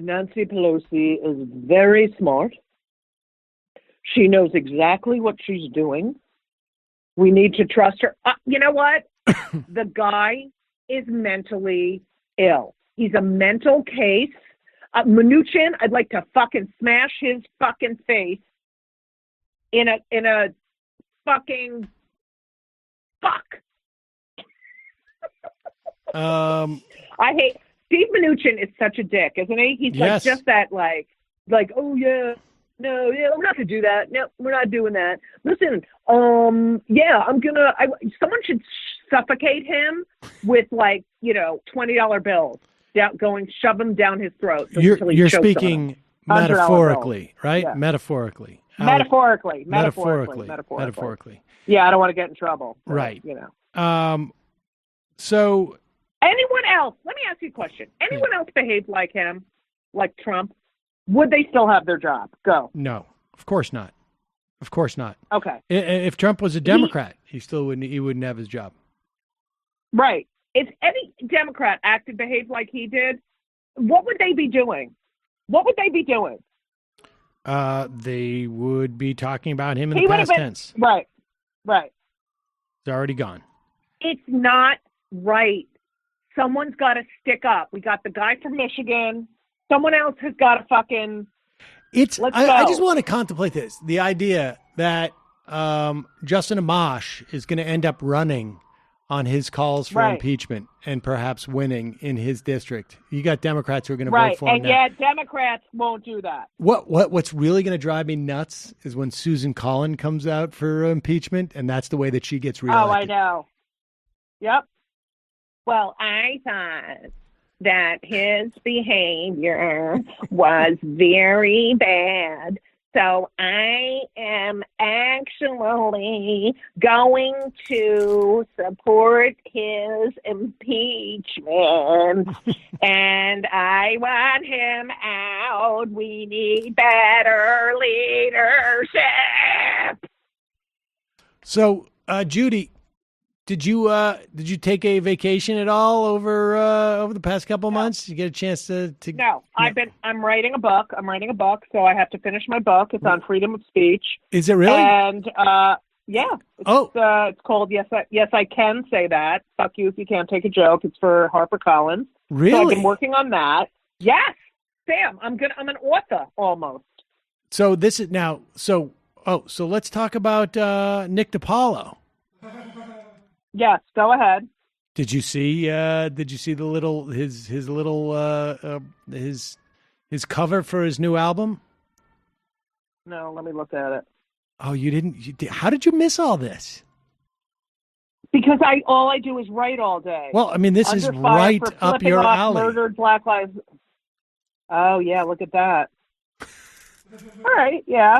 Nancy Pelosi is very smart. She knows exactly what she's doing. We need to trust her. You know what? The guy is mentally ill. He's a mental case. Mnuchin, I'd like to fucking smash his fucking face in a fucking fuck. I hate Steve Mnuchin is such a dick, isn't he? He's just that oh yeah, no, yeah, we're not gonna do that. No, we're not doing that. Listen, yeah, someone should suffocate him with $20 bills. Shove them down his throat. You're speaking metaphorically, right? Yeah. Metaphorically. Metaphorically. Yeah, I don't want to get in trouble. So, right. So anyone else? Let me ask you a question. Anyone else behave like him, like Trump? Would they still have their job? Go. No, of course not. Of course not. Okay. If Trump was a Democrat, he wouldn't have his job. Right. If any Democrat behaved like he did, what would they be doing? They would be talking about him in the past tense. Right. It's already gone. It's not right. Someone's got to stick up. We got the guy from Michigan. Someone else has got to fucking. Let's go. I just want to contemplate this. The idea that Justin Amash is going to end up running on his calls for impeachment and perhaps winning in his district. You got Democrats who are going to vote for him. And yet Democrats won't do that. What's really going to drive me nuts is when Susan Collin comes out for impeachment, and that's the way that she gets reelected. Oh, I know. Yep. Well, I thought that his behavior was very bad. So I am actually going to support his impeachment, and I want him out. We need better leadership. So, Judy, did you take a vacation at all over the past couple of months? Did you get a chance to? No, I'm writing a book. So I have to finish my book. It's on freedom of speech. Is it really? And yeah. It's called Yes I Can Say That. Fuck you if you can't take a joke. It's for HarperCollins. Really? So I've been working on that. Yes, Sam. I'm an author almost. So this is now. So let's talk about Nick DiPaolo. Yes, go ahead. Did you see the little his cover for his new album? No, let me look at it. Oh, you didn't? How did you miss all this? Because all I do is write all day. Well, I mean, this is right up your alley. Murdered Black Lives. Oh yeah, look at that. All right, yeah.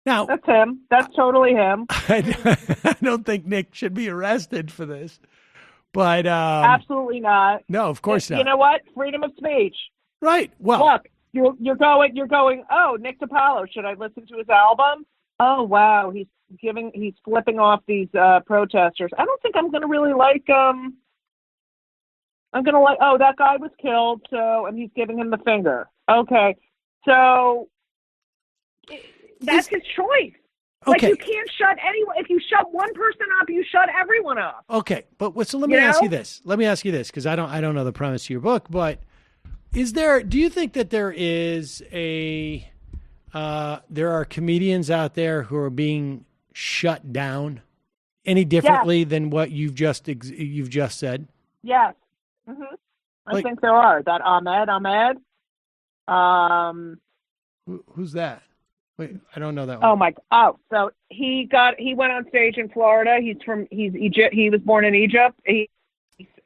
Now, that's him. That's totally him. I don't think Nick should be arrested for this, but absolutely not. No, of course not. You know what? Freedom of speech. Right. Well, look, you're going. Oh, Nick DiPaolo. Should I listen to his album? Oh wow, he's flipping off these protesters. I don't think I'm going to really like. I'm going to like. Oh, that guy was killed. So, and he's giving him the finger. Okay, so. That's his choice. Like, you can't shut anyone. If you shut one person up, you shut everyone up. Okay, but so let me ask you this. Let me ask you this, because I don't know the premise of your book, but do you think that there is there are comedians out there who are being shut down any differently than what you've just said? Yes. Mm-hmm. I think there are. That Ahmed. Who's that? Wait, I don't know that one. So he went on stage in Florida. He's Egypt. He was born in Egypt. He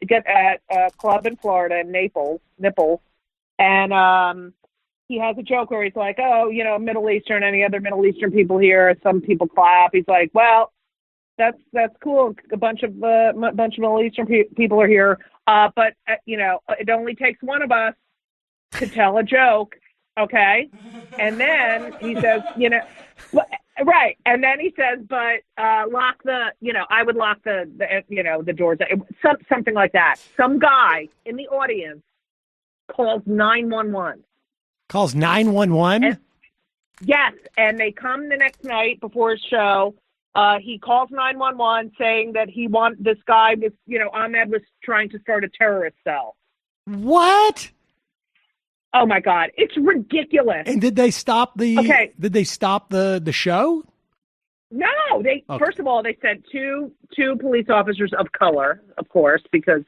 get at a club in Florida in Naples, and he has a joke where he's like, "Oh, Middle Eastern, any other Middle Eastern people here? Some people clap." He's like, "Well, that's cool. A bunch of Middle Eastern people are here, but it only takes one of us to tell a joke." Okay. And then he says, right. And then he says, but lock the, I would lock the doors. Something like that. Some guy in the audience calls 911. Calls 911? Yes. And they come the next night before his show. He calls 911 saying that this guy was, Ahmed was trying to start a terrorist cell. What? Oh my God, it's ridiculous. And did they stop Did they stop the show? No, first of all, they sent two police officers of color, of course, because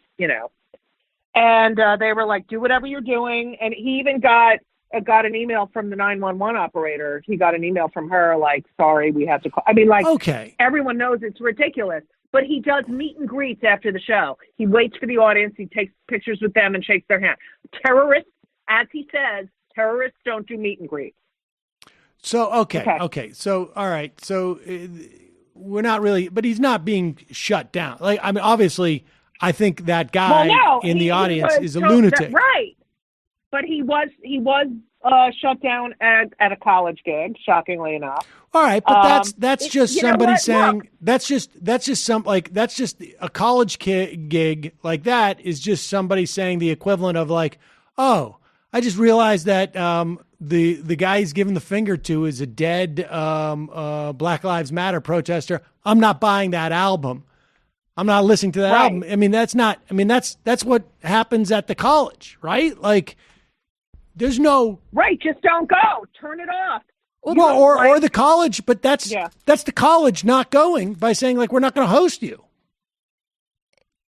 and they were like, do whatever you're doing. And he even got an email from the 911 operator. He got an email from her like, sorry, we have to call. I mean, like, okay, everyone knows it's ridiculous. But he does meet and greets after the show. He waits for the audience. He takes pictures with them and shakes their hand. Terrorists. As he says, terrorists don't do meet and greet. So, okay. So, all right. So we're not really, but he's not being shut down. Like, I mean, obviously, I think that guy in the audience is a lunatic. Right. But he was shut down at a college gig, shockingly enough. All right. But that's just somebody saying, look, that's just a college gig like that is just somebody saying the equivalent of like, oh, I just realized that the guy he's giving the finger to is a dead Black Lives Matter protester. I'm not buying that album. I'm not listening to that album. I mean, that's what happens at the college, right? Like, there's no right. Just don't go. Turn it off. Well, or the college, but that's the college not going by saying like we're not going to host you.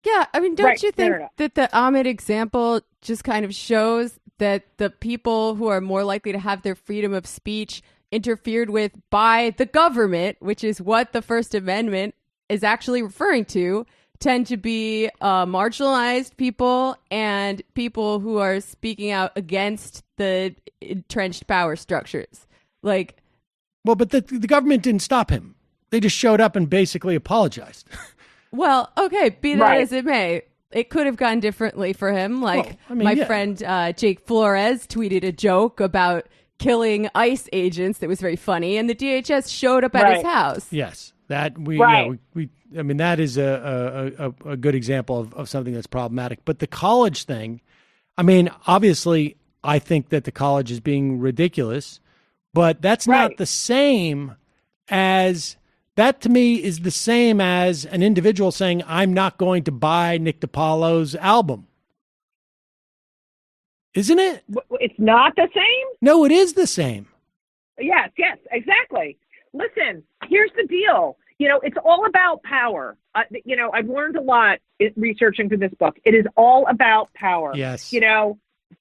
Yeah, I mean, don't you think that the Ahmed example just kind of shows that the people who are more likely to have their freedom of speech interfered with by the government, which is what the First Amendment is actually referring to, tend to be marginalized people and people who are speaking out against the entrenched power structures? Like, well, but the government didn't stop him. They just showed up and basically apologized. Well, okay, be that as it may, it could have gone differently for him. Like, my friend Jake Flores tweeted a joke about killing ICE agents that was very funny, and the DHS showed up at his house. Yes, that I mean, that is a good example of something that's problematic. But the college thing, I mean, obviously, I think that the college is being ridiculous, but that's not the same as... That, to me, is the same as an individual saying, I'm not going to buy Nick DiPaolo's album. Isn't it? It's not the same? No, it is the same. Yes, exactly. Listen, here's the deal. It's all about power. I've learned a lot researching for this book. It is all about power. Yes.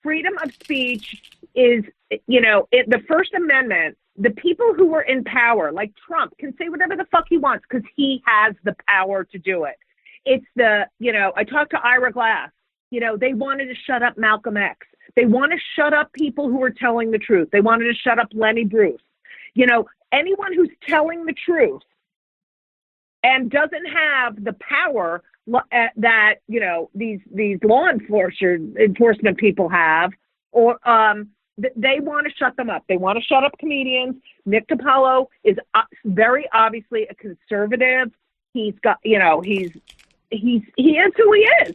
Freedom of speech is, the First Amendment. The people who are in power, like Trump, can say whatever the fuck he wants because he has the power to do it. It's I talked to Ira Glass. They wanted to shut up Malcolm X. They want to shut up people who are telling the truth. They wanted to shut up Lenny Bruce. You know, anyone who's telling the truth and doesn't have the power that, you know, these law enforcement people have, or they want to shut them up. They want to shut up comedians. Nick DiPaolo is very obviously a conservative. He's got, you know, he is who he is.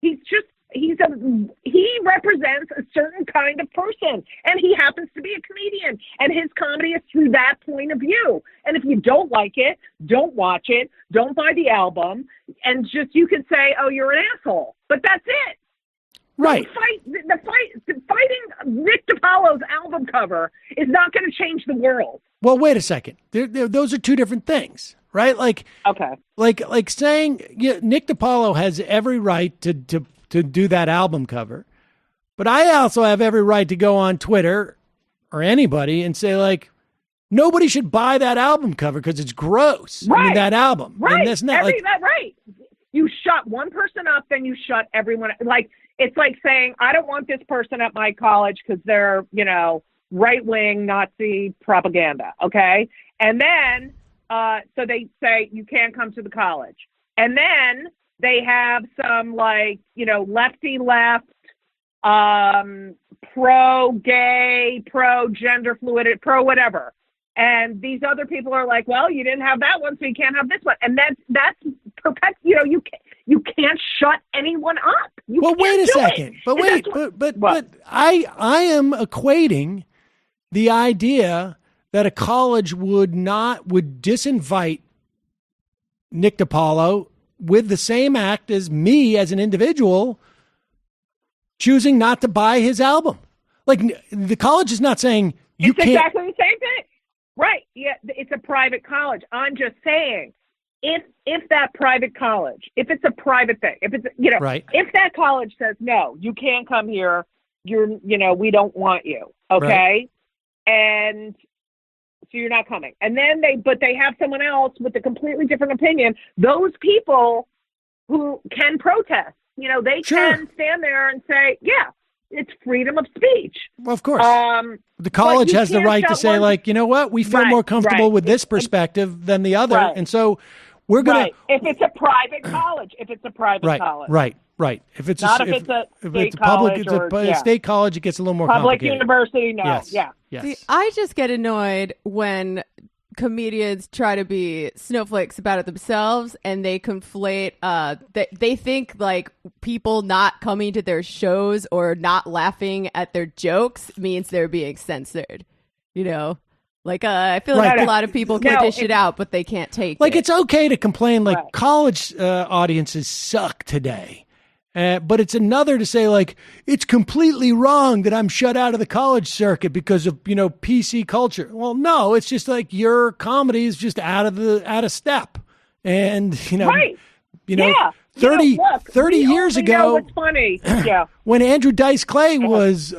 He represents a certain kind of person, and he happens to be a comedian, and his comedy is through that point of view. And if you don't like it, don't watch it, don't buy the album, and just, you can say, oh, you're an asshole, but that's it. Right. Fighting Nick DiPaolo's album cover is not going to change the world. Well, wait a second. Those are two different things, right? Like, okay. Like saying Nick DiPaolo has every right to do that album cover, but I also have every right to go on Twitter or anybody and say, like, nobody should buy that album cover because it's gross. Right. I mean, that album. Right. And that's not right. You shut one person up, then you shut everyone. Like, it's like saying, I don't want this person at my college because they're, you know, right-wing Nazi propaganda, okay? And then, so they say, you can't come to the college. And then they have some, like, you know, lefty-left, pro-gay, pro-gender fluidity, pro-whatever. And these other people are like, well, you didn't have that one, so you can't have this one. And that's you know, you can't shut anyone up. Well, wait a second. But wait, but I am equating the idea that a college would disinvite Nick DiPaolo with the same act as me as an individual choosing not to buy his album. Like, the college is not saying you can't. It's exactly the same thing. Right. Yeah, it's a private college. I'm just saying, if that private college, if it's a private thing, if it's, you know, right. If that college says, no, you can't come here, you know, we don't want you. Okay. Right. And so you're not coming. And then they have someone else with a completely different opinion. Those people who can protest, you know, they can stand there and say, yeah, it's freedom of speech. Well, of course. The college has the right to say, like, you know what, we feel more comfortable with this perspective than the other. Right. And so we're going to. If it's a private college. If it's a private college. Right. If it's not a, if it's a state public, college it's a state college, it gets a little more public complicated. University, no. Yes. Yeah. Yes. See, I just get annoyed when comedians try to be snowflakes about it themselves, and they conflate they think like people not coming to their shows or not laughing at their jokes means they're being censored, you know, like I feel like a lot of people can dish it out, but they can't take like it. It's okay to complain like college audiences suck today. But it's another to say, like, it's completely wrong that I'm shut out of the college circuit because of, you know, PC culture. Well, no, it's just like your comedy is just out of step. And, you know, you know, 30 years ago, what's funny. Yeah. When Andrew Dice Clay was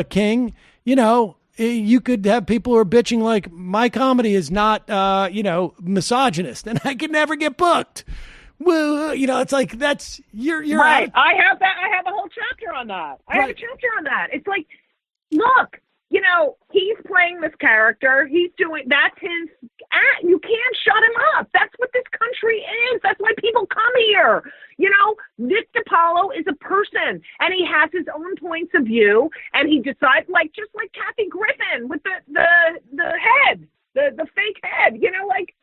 king, you know, you could have people who are bitching like my comedy is not, you know, misogynist, and I could never get booked. Well, you know, it's like that's you're right. I have a whole chapter on that. I have a chapter on that. It's like, look, you know, he's playing this character. He's doing that's his act. You can't shut him up. That's what this country is. That's why people come here. You know, Nick DiPaolo is a person, and he has his own points of view, and he decides, like, just like Kathy Griffin with the head, the fake head. You know, like,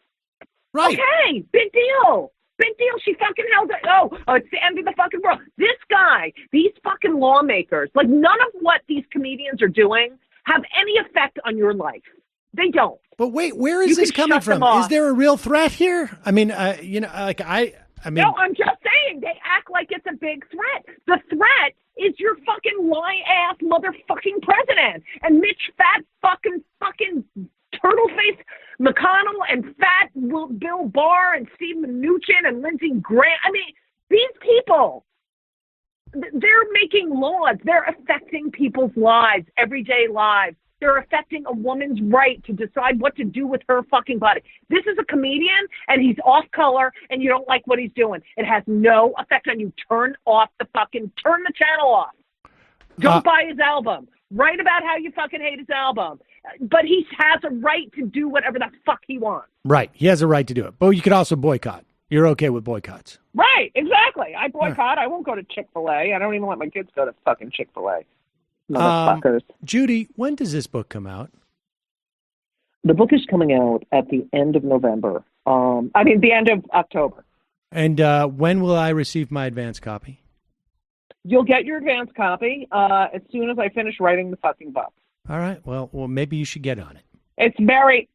okay, big deal. Big deal. She fucking held it. Oh, it's the end of the fucking world. This guy, these fucking lawmakers, like, none of what these comedians are doing have any effect on your life. They don't. But wait, where is this coming from? Is there a real threat here? I mean, you know, like I mean. No, I'm just saying they act like it's a big threat. The threat is your fucking lie-ass motherfucking president and Mitch fat fucking turtle-faced McConnell and fat Bill Barr and Steve Mnuchin and Lindsey Graham. I mean, these people, they're making laws. They're affecting people's lives, everyday lives. They're affecting a woman's right to decide what to do with her fucking body. This is a comedian, and he's off color, and you don't like what he's doing. It has no effect on you. Turn the channel off. Don't buy his album. Write about how you fucking hate his album. but he has a right to do whatever the fuck he wants. Right. He has a right to do it. But you could also boycott. You're okay with boycotts. Right, exactly. I boycott. I won't go to Chick-fil-A. I don't even let my kids go to fucking Chick-fil-A. Motherfuckers. Judy, when does this book come out? The book is coming out at the end of November. The end of October. And when will I receive my advance copy? You'll get your advance copy as soon as I finish writing the fucking book. All right. Well, maybe you should get on it. It's very...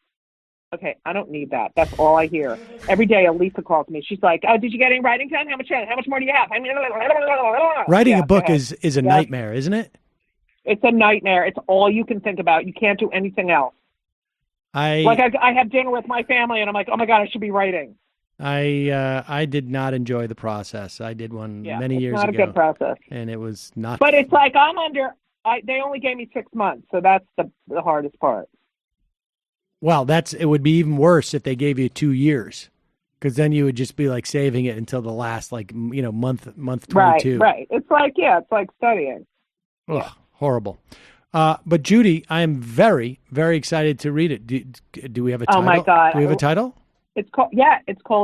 Okay, I don't need that. That's all I hear. Every day, Elisa calls me. She's like, "Oh, did you get any writing done? How much more do you have?" Writing a book is a nightmare, isn't it? It's a nightmare. It's all you can think about. You can't do anything else. I have dinner with my family, and I'm like, oh my God, I should be writing. I did not enjoy the process. I did one many years ago. It's not a good process. And it was not. But it's like they only gave me 6 months, so that's the hardest part. Well, it would be even worse if they gave you 2 years, because then you would just be like saving it until the last month 22. Right. It's like studying. Ugh, horrible. But Judy, I am very, very excited to read it. Do we have a title? Oh my God. Do we have a title? It's called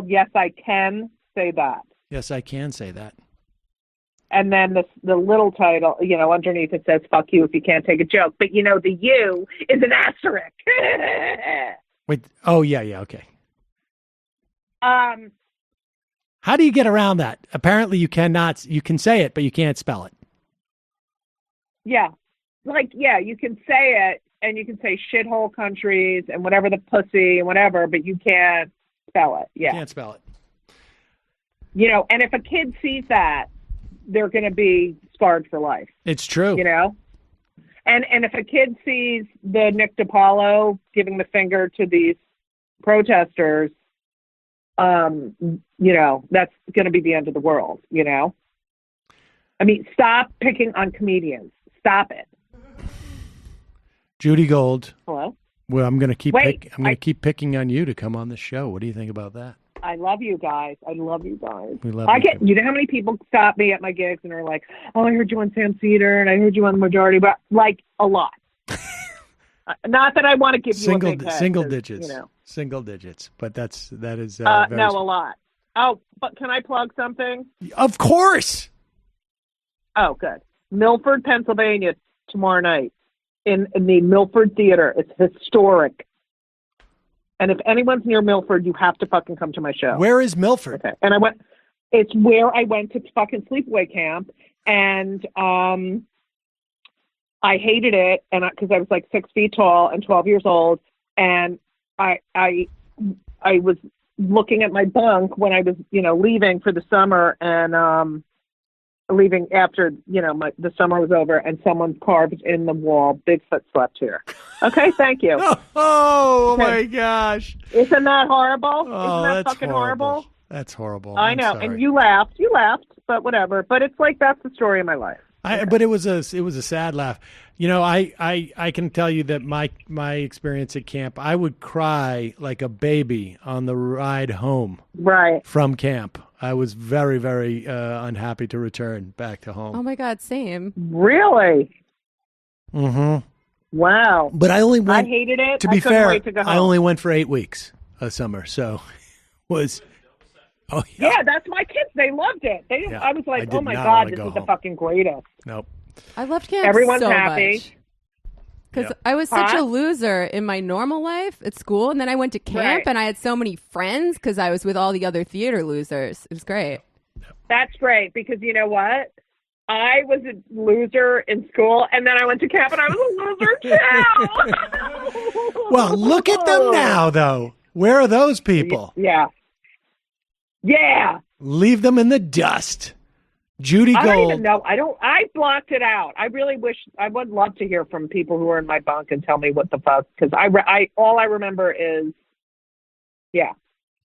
Yes, I Can Say That. Yes, I Can Say That. And then the little title, underneath it says, "Fuck you if you can't take a joke." But the "you" is an asterisk. Wait. Oh, yeah. Okay. How do you get around that? Apparently you cannot. You can say it, but you can't spell it. Yeah. You can say it, and you can say shithole countries and whatever the pussy and whatever, but you can't spell it. Yeah. You can't spell it. And if a kid sees that, they're going to be scarred for life. It's true. And if a kid sees the Nick DiPaolo giving the finger to these protesters, that's going to be the end of the world, stop picking on comedians. Stop it. Judy Gold. Hello? Well, I'm going to keep picking on you to come on the show. What do you think about that? I love you guys. We love you. You know how many people stop me at my gigs and are like, "Oh, I heard you on Sam Cedar and I heard you on the Majority," but a lot. Not that I want to give you a big head, single digits. Single digits, but that is a lot. Oh, but can I plug something? Of course. Oh, good. Milford, Pennsylvania, tomorrow night in the Milford Theater. It's historic. And if anyone's near Milford, you have to fucking come to my show. Where is Milford? Okay. And it's where I went to fucking sleepaway camp, and I hated it, and because I was like 6 feet tall and 12 years old, and I was looking at my bunk when I was leaving for the summer, and leaving after the summer was over, and someone carved in the wall, "Bigfoot slept here." Okay, thank you. Oh my gosh! Isn't that horrible? Oh, Isn't that fucking horrible? That's horrible. I know, and you laughed, but whatever. But it's like that's the story of my life. But it was a sad laugh. I can tell you that my experience at camp, I would cry like a baby on the ride home. Right. From camp. I was very, very unhappy to return back to home. Oh my God, same. Really? Mm-hmm. Wow. But I only went. I hated it. To be fair, I only went for 8 weeks a summer, so was. Oh yeah. Yeah, that's my kids. They loved it. I was like, oh my God, this is the fucking greatest. Nope. I loved camp. Everyone's so happy. much. Because I was such a loser in my normal life at school, and then I went to camp, and I had so many friends because I was with all the other theater losers. It was great. That's great, because you know what? I was a loser in school, and then I went to camp, and I was a loser too. Well, look at them now, though. Where are those people? Yeah. Yeah. Leave them in the dust. Judy Gold. I don't even know. I blocked it out. I really wish. I would love to hear from people who are in my bunk and tell me what the fuck. Because all I remember is, yeah.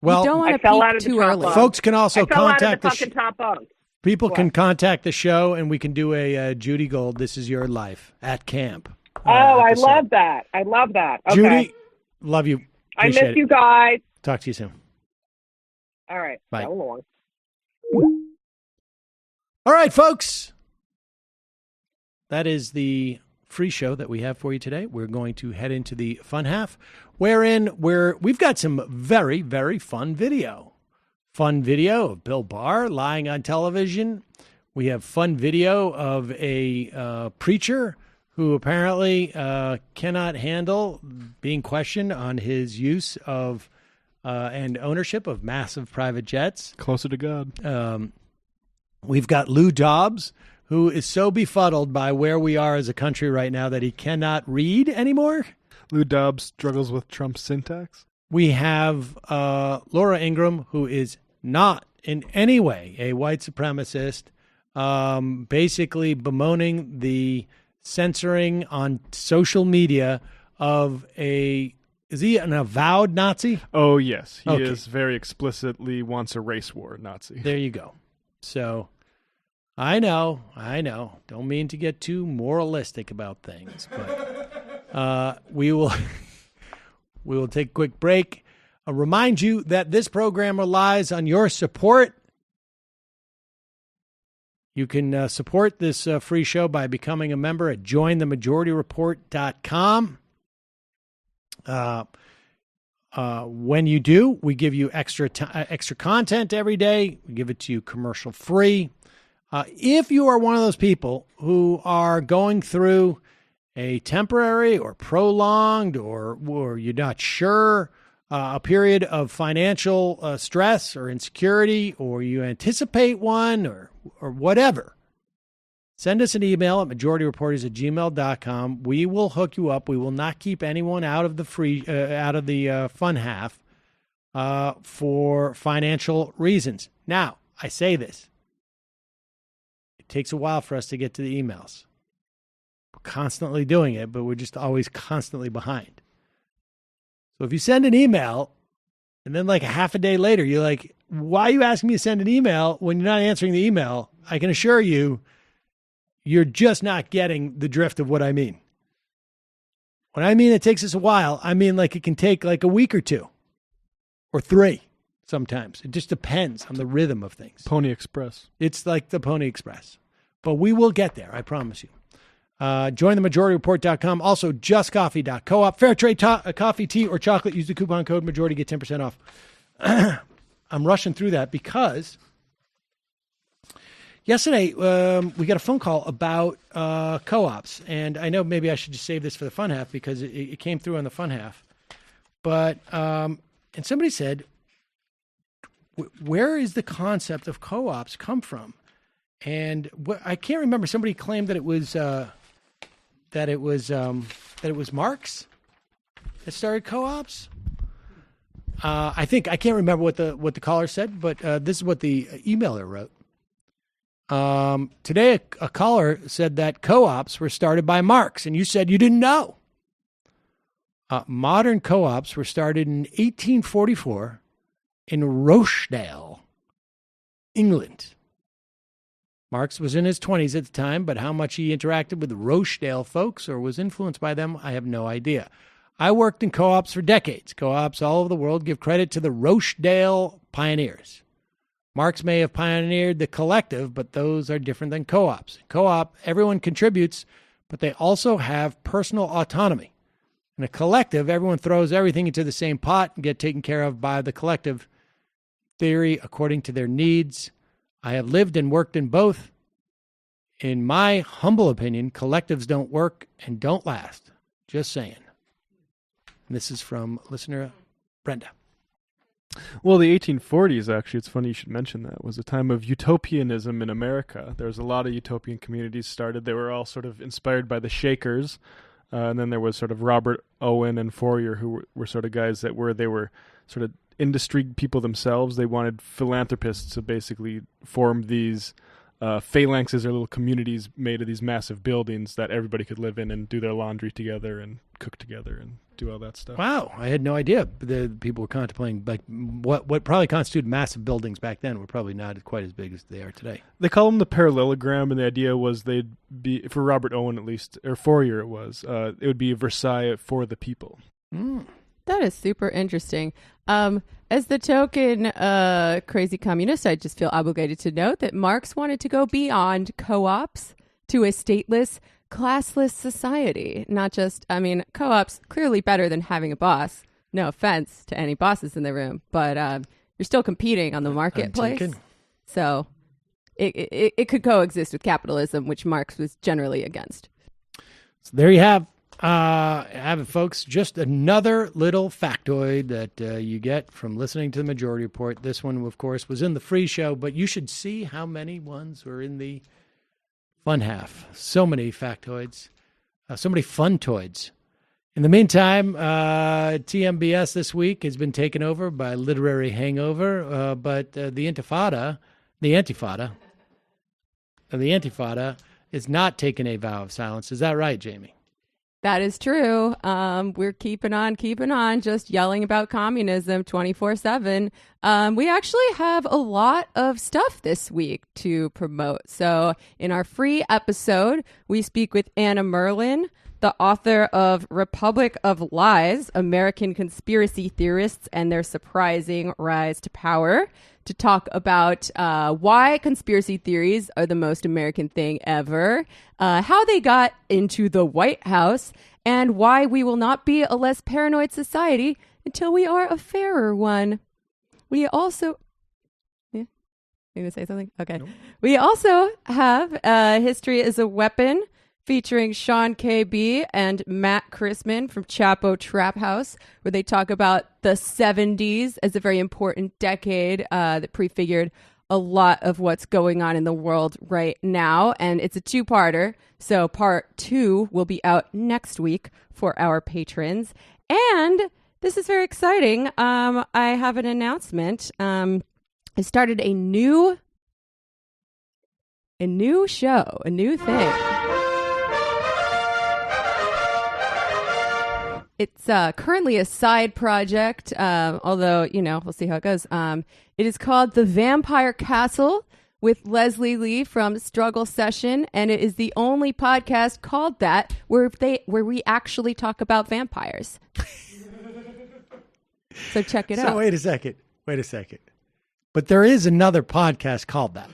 Well, you don't want to fell out of too the top early. bunk. Folks can also contact the fucking top bunk. People can contact the show, and we can do a Judy Gold. This is your life at camp. I love that. I love that. Okay. Judy, love you. Appreciate I miss you guys. Talk to you soon. All right. Bye. So long. All right, folks. That is the free show that we have for you today. We're going to head into the fun half, wherein we've got some very, very fun video. Fun video of Bill Barr lying on television. We have fun video of a preacher who apparently cannot handle being questioned on his use of and ownership of massive private jets. Closer to God. We've got Lou Dobbs, who is so befuddled by where we are as a country right now that he cannot read anymore. Lou Dobbs struggles with Trump's syntax. We have Laura Ingraham, who is not in any way a white supremacist, basically bemoaning the censoring on social media of is he an avowed Nazi? Oh, yes. He is very explicitly wants a race war Nazi. There you go. So I know. Don't mean to get too moralistic about things, but we will take a quick break. I'll remind you that this program relies on your support. You can support this free show by becoming a member at jointhemajorityreport.com. When you do, we give you extra content every day. We give it to you commercial free. If you are one of those people who are going through a temporary or prolonged or you're not sure a period of financial stress or insecurity, or you anticipate one or whatever, send us an email at majorityreporters@gmail.com. We will hook you up. We will not keep anyone out of the fun half for financial reasons. Now, I say this. It takes a while for us to get to the emails. We're constantly doing it, but we're just always constantly behind. So if you send an email and then like a half a day later, you're like, why are you asking me to send an email when you're not answering the email? I can assure you, you're just not getting the drift of what I mean. When I mean it takes us a while, I mean like it can take like a week or two or three sometimes. It just depends on the rhythm of things. Pony Express. It's like the Pony Express. But we will get there, I promise you. JoinTheMajorityReport.com. Also, JustCoffee.coop. Fair trade coffee, tea, or chocolate. Use the coupon code Majority. Get 10% off. I'm rushing through that because yesterday we got a phone call about co-ops. And I know maybe I should just save this for the fun half because it came through on the fun half. But, and somebody said, where is the concept of co-ops come from? And I can't remember. Somebody claimed that it was Marx that started co-ops. I can't remember what the caller said, but this is what the emailer wrote. Today, a caller said that co-ops were started by Marx, and you said you didn't know. Modern co-ops were started in 1844 in Rochdale, England. Marx was in his 20s at the time, but how much he interacted with the Rochdale folks or was influenced by them, I have no idea. I worked in co-ops for decades. Co-ops all over the world give credit to the Rochdale pioneers. Marx may have pioneered the collective, but those are different than co-ops. Co-op, everyone contributes, but they also have personal autonomy. In a collective, everyone throws everything into the same pot and get taken care of by the collective theory according to their needs. I have lived and worked in both. In my humble opinion, collectives don't work and don't last. Just saying. And this is from listener Brenda. Well, the 1840s, actually, it's funny you should mention that, was a time of utopianism in America. There was a lot of utopian communities started. They were all sort of inspired by the Shakers. And then there was sort of Robert Owen and Fourier, who were sort of guys they were sort of industry people themselves. They wanted philanthropists to basically form these phalanxes or little communities made of these massive buildings that everybody could live in and do their laundry together and cook together and do all that stuff. Wow, I had no idea the people were contemplating like what probably constituted massive buildings back then were probably not quite as big as they are today. They call them the parallelogram, and the idea was they'd be, for Robert Owen at least, or Fourier it would be Versailles for the people. That is super interesting. As the token crazy communist, I just feel obligated to note that Marx wanted to go beyond co-ops to a stateless classless society. Not just, I mean, co-op's clearly better than having a boss. No offense to any bosses in the room, but you're still competing on the marketplace. So it could coexist with capitalism, which Marx was generally against. So there you have it, folks. Just another little factoid that you get from listening to the Majority Report. This one, of course, was in the free show, but you should see how many ones were in the fun half. So many factoids, so many funtoids. In the meantime, TMBS this week has been taken over by literary hangover, but the Intifada is not taking a vow of silence. Is that right, Jamie? That is true. We're keeping on, just yelling about communism 24/7. We actually have a lot of stuff this week to promote. So in our free episode, we speak with Anna Merlin, the author of Republic of Lies, American Conspiracy Theorists and Their Surprising Rise to Power, to talk about why conspiracy theories are the most American thing ever, how they got into the White House, and why we will not be a less paranoid society until we are a fairer one. We also... Yeah? You going to say something? Okay. Nope. We also have History is a Weapon, featuring Sean KB and Matt Chrisman from Chapo Trap House, where they talk about the 70s as a very important decade that prefigured a lot of what's going on in the world right now. And it's a two-parter, so part 2 will be out next week for our patrons. And this is very exciting. I have an announcement. I started a new show, a new thing. It's currently a side project, although, we'll see how it goes. It is called The Vampire Castle with Leslie Lee from Struggle Session, and it is the only podcast called that where we actually talk about vampires. So check it out. So wait a second. But there is another podcast called that.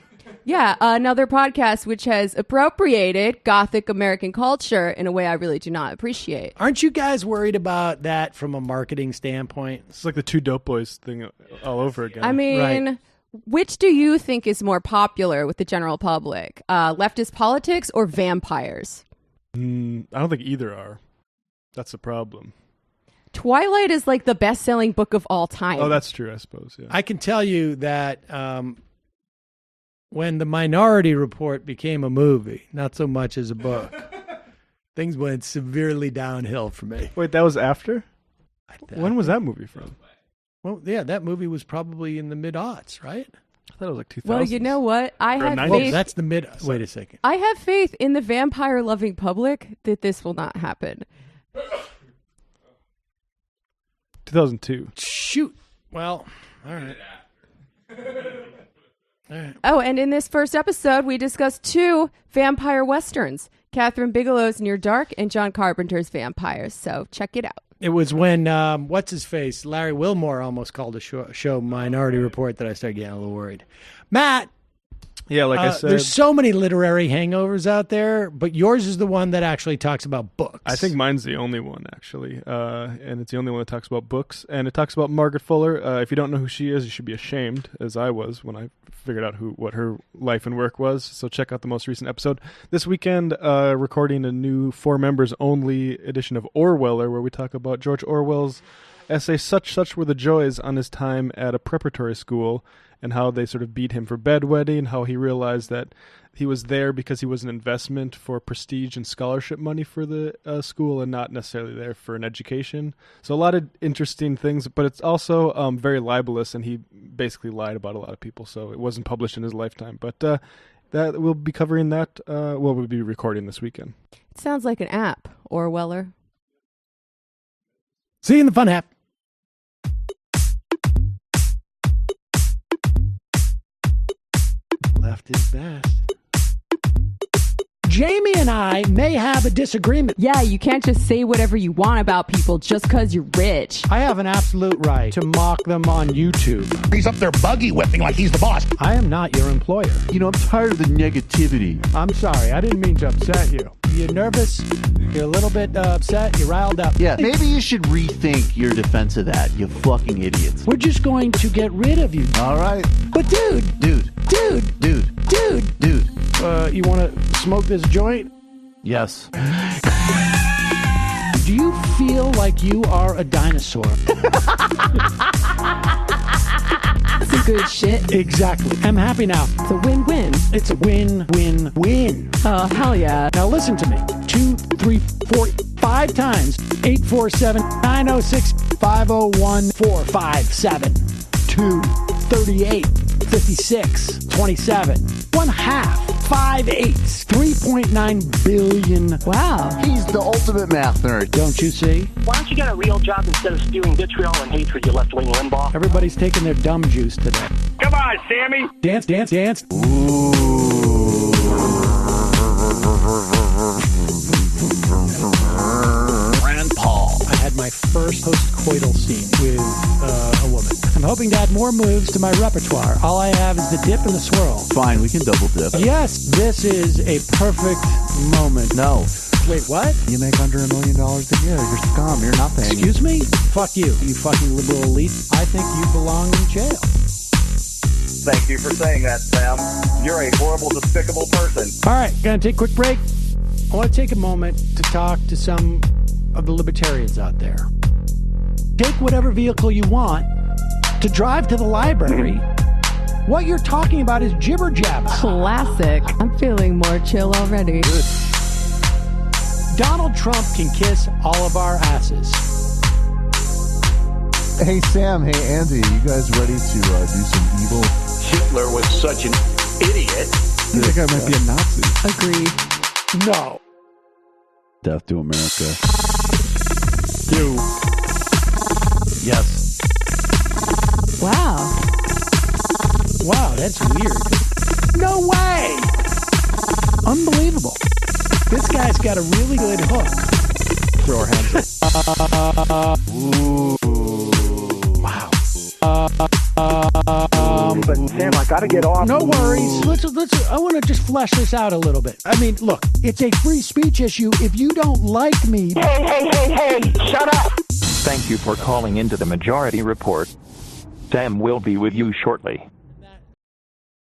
Yeah, another podcast which has appropriated Gothic American culture in a way I really do not appreciate. Aren't you guys worried about that from a marketing standpoint? It's like the Two Dope Boys thing all over again. I mean, right. Which do you think is more popular with the general public? Leftist politics or vampires? I don't think either are. That's the problem. Twilight is like the best-selling book of all time. Oh, that's true, I suppose. Yeah. I can tell you that... when the Minority Report became a movie, not so much as a book, things went severely downhill for me. Wait, that was after? When was that movie from? Well, yeah, that movie was probably in the mid-aughts, right? I thought it was like 2000. Well, you know what? I have faith. That's the mid... Wait a second. I have faith in the vampire-loving public that this will not happen. 2002. Shoot. Well, all right. Right. Oh, and in this first episode, we discussed 2 vampire westerns, Catherine Bigelow's Near Dark and John Carpenter's Vampires. So check it out. It was when, what's-his-face, Larry Wilmore almost called a show Minority Report that I started getting a little worried. Matt! Yeah, like I said... There's so many literary hangovers out there, but yours is the one that actually talks about books. I think mine's the only one, actually. And it's the only one that talks about books. And it talks about Margaret Fuller. If you don't know who she is, you should be ashamed, as I was when I figured out what her life and work was. So check out the most recent episode. This weekend, recording a new 4-members-only edition of Orweller, where we talk about George Orwell's essay, Such Were the Joys, on his time at a preparatory school, and how they sort of beat him for bedwetting, and how he realized that he was there because he was an investment for prestige and scholarship money for the school, and not necessarily there for an education. So a lot of interesting things, but it's also very libelous, and he basically lied about a lot of people, so it wasn't published in his lifetime. But that we'll be covering that, we'll be recording this weekend. It sounds like an app, Orweller. See you in the fun app. Left is best. Jamie and I may have a disagreement. Yeah, you can't just say whatever you want about people just because you're rich. I have an absolute right to mock them on YouTube. He's up there buggy whipping like he's the boss. I am not your employer. You know, I'm tired of the negativity. I'm sorry, I didn't mean to upset you. You're nervous. You're a little bit upset. You're riled up. Yeah, maybe you should rethink your defense of that, you fucking idiots. We're just going to get rid of you. All right. But dude. You want to smoke this joint? Yes. Do you feel like you are a dinosaur? Some good shit. Exactly. I'm happy now. It's a win-win. It's a win-win-win. Oh, hell yeah. Now listen to me. 2, 3, 4, 5 times. 847-906-501-457-2 38 56 27 1 half 5 eighths 3.9 billion. Wow. He's the ultimate math nerd. Don't you see? Why don't you get a real job instead of spewing vitriol and hatred, you left-wing Limbaugh? Everybody's taking their dumb juice today. Come on, Sammy. Dance. Rand Paul. I had my first post-coital scene with a woman. I'm hoping to add more moves to my repertoire. All I have is the dip and the swirl. Fine, we can double dip. Yes, this is a perfect moment. No. Wait, what? You make under $1 million a year. You're scum. You're nothing. Excuse me? Fuck you, you fucking liberal elite. I think you belong in jail. Thank you for saying that, Sam. You're a horrible, despicable person. All right, gonna take a quick break. I want to take a moment to talk to some of the libertarians out there. Take whatever vehicle you want to drive to the library. What you're talking about is jibber jabber. Classic. I'm feeling more chill already. Good. Donald Trump can kiss all of our asses. Hey, Sam. Hey, Andy. You guys ready to do some evil? Hitler was such an idiot. I think I might be a Nazi. Agreed. No. Death to America. You. Yes. Wow. Wow, that's weird. No way! Unbelievable. This guy's got a really good hook. Throw our hands up. Ooh. Wow. But Sam, I gotta get off. No worries. Let's. I want to just flesh this out a little bit. I mean, look, it's a free speech issue. If you don't like me... Hey, shut up! Thank you for calling into the Majority Report. Sam will be with you shortly.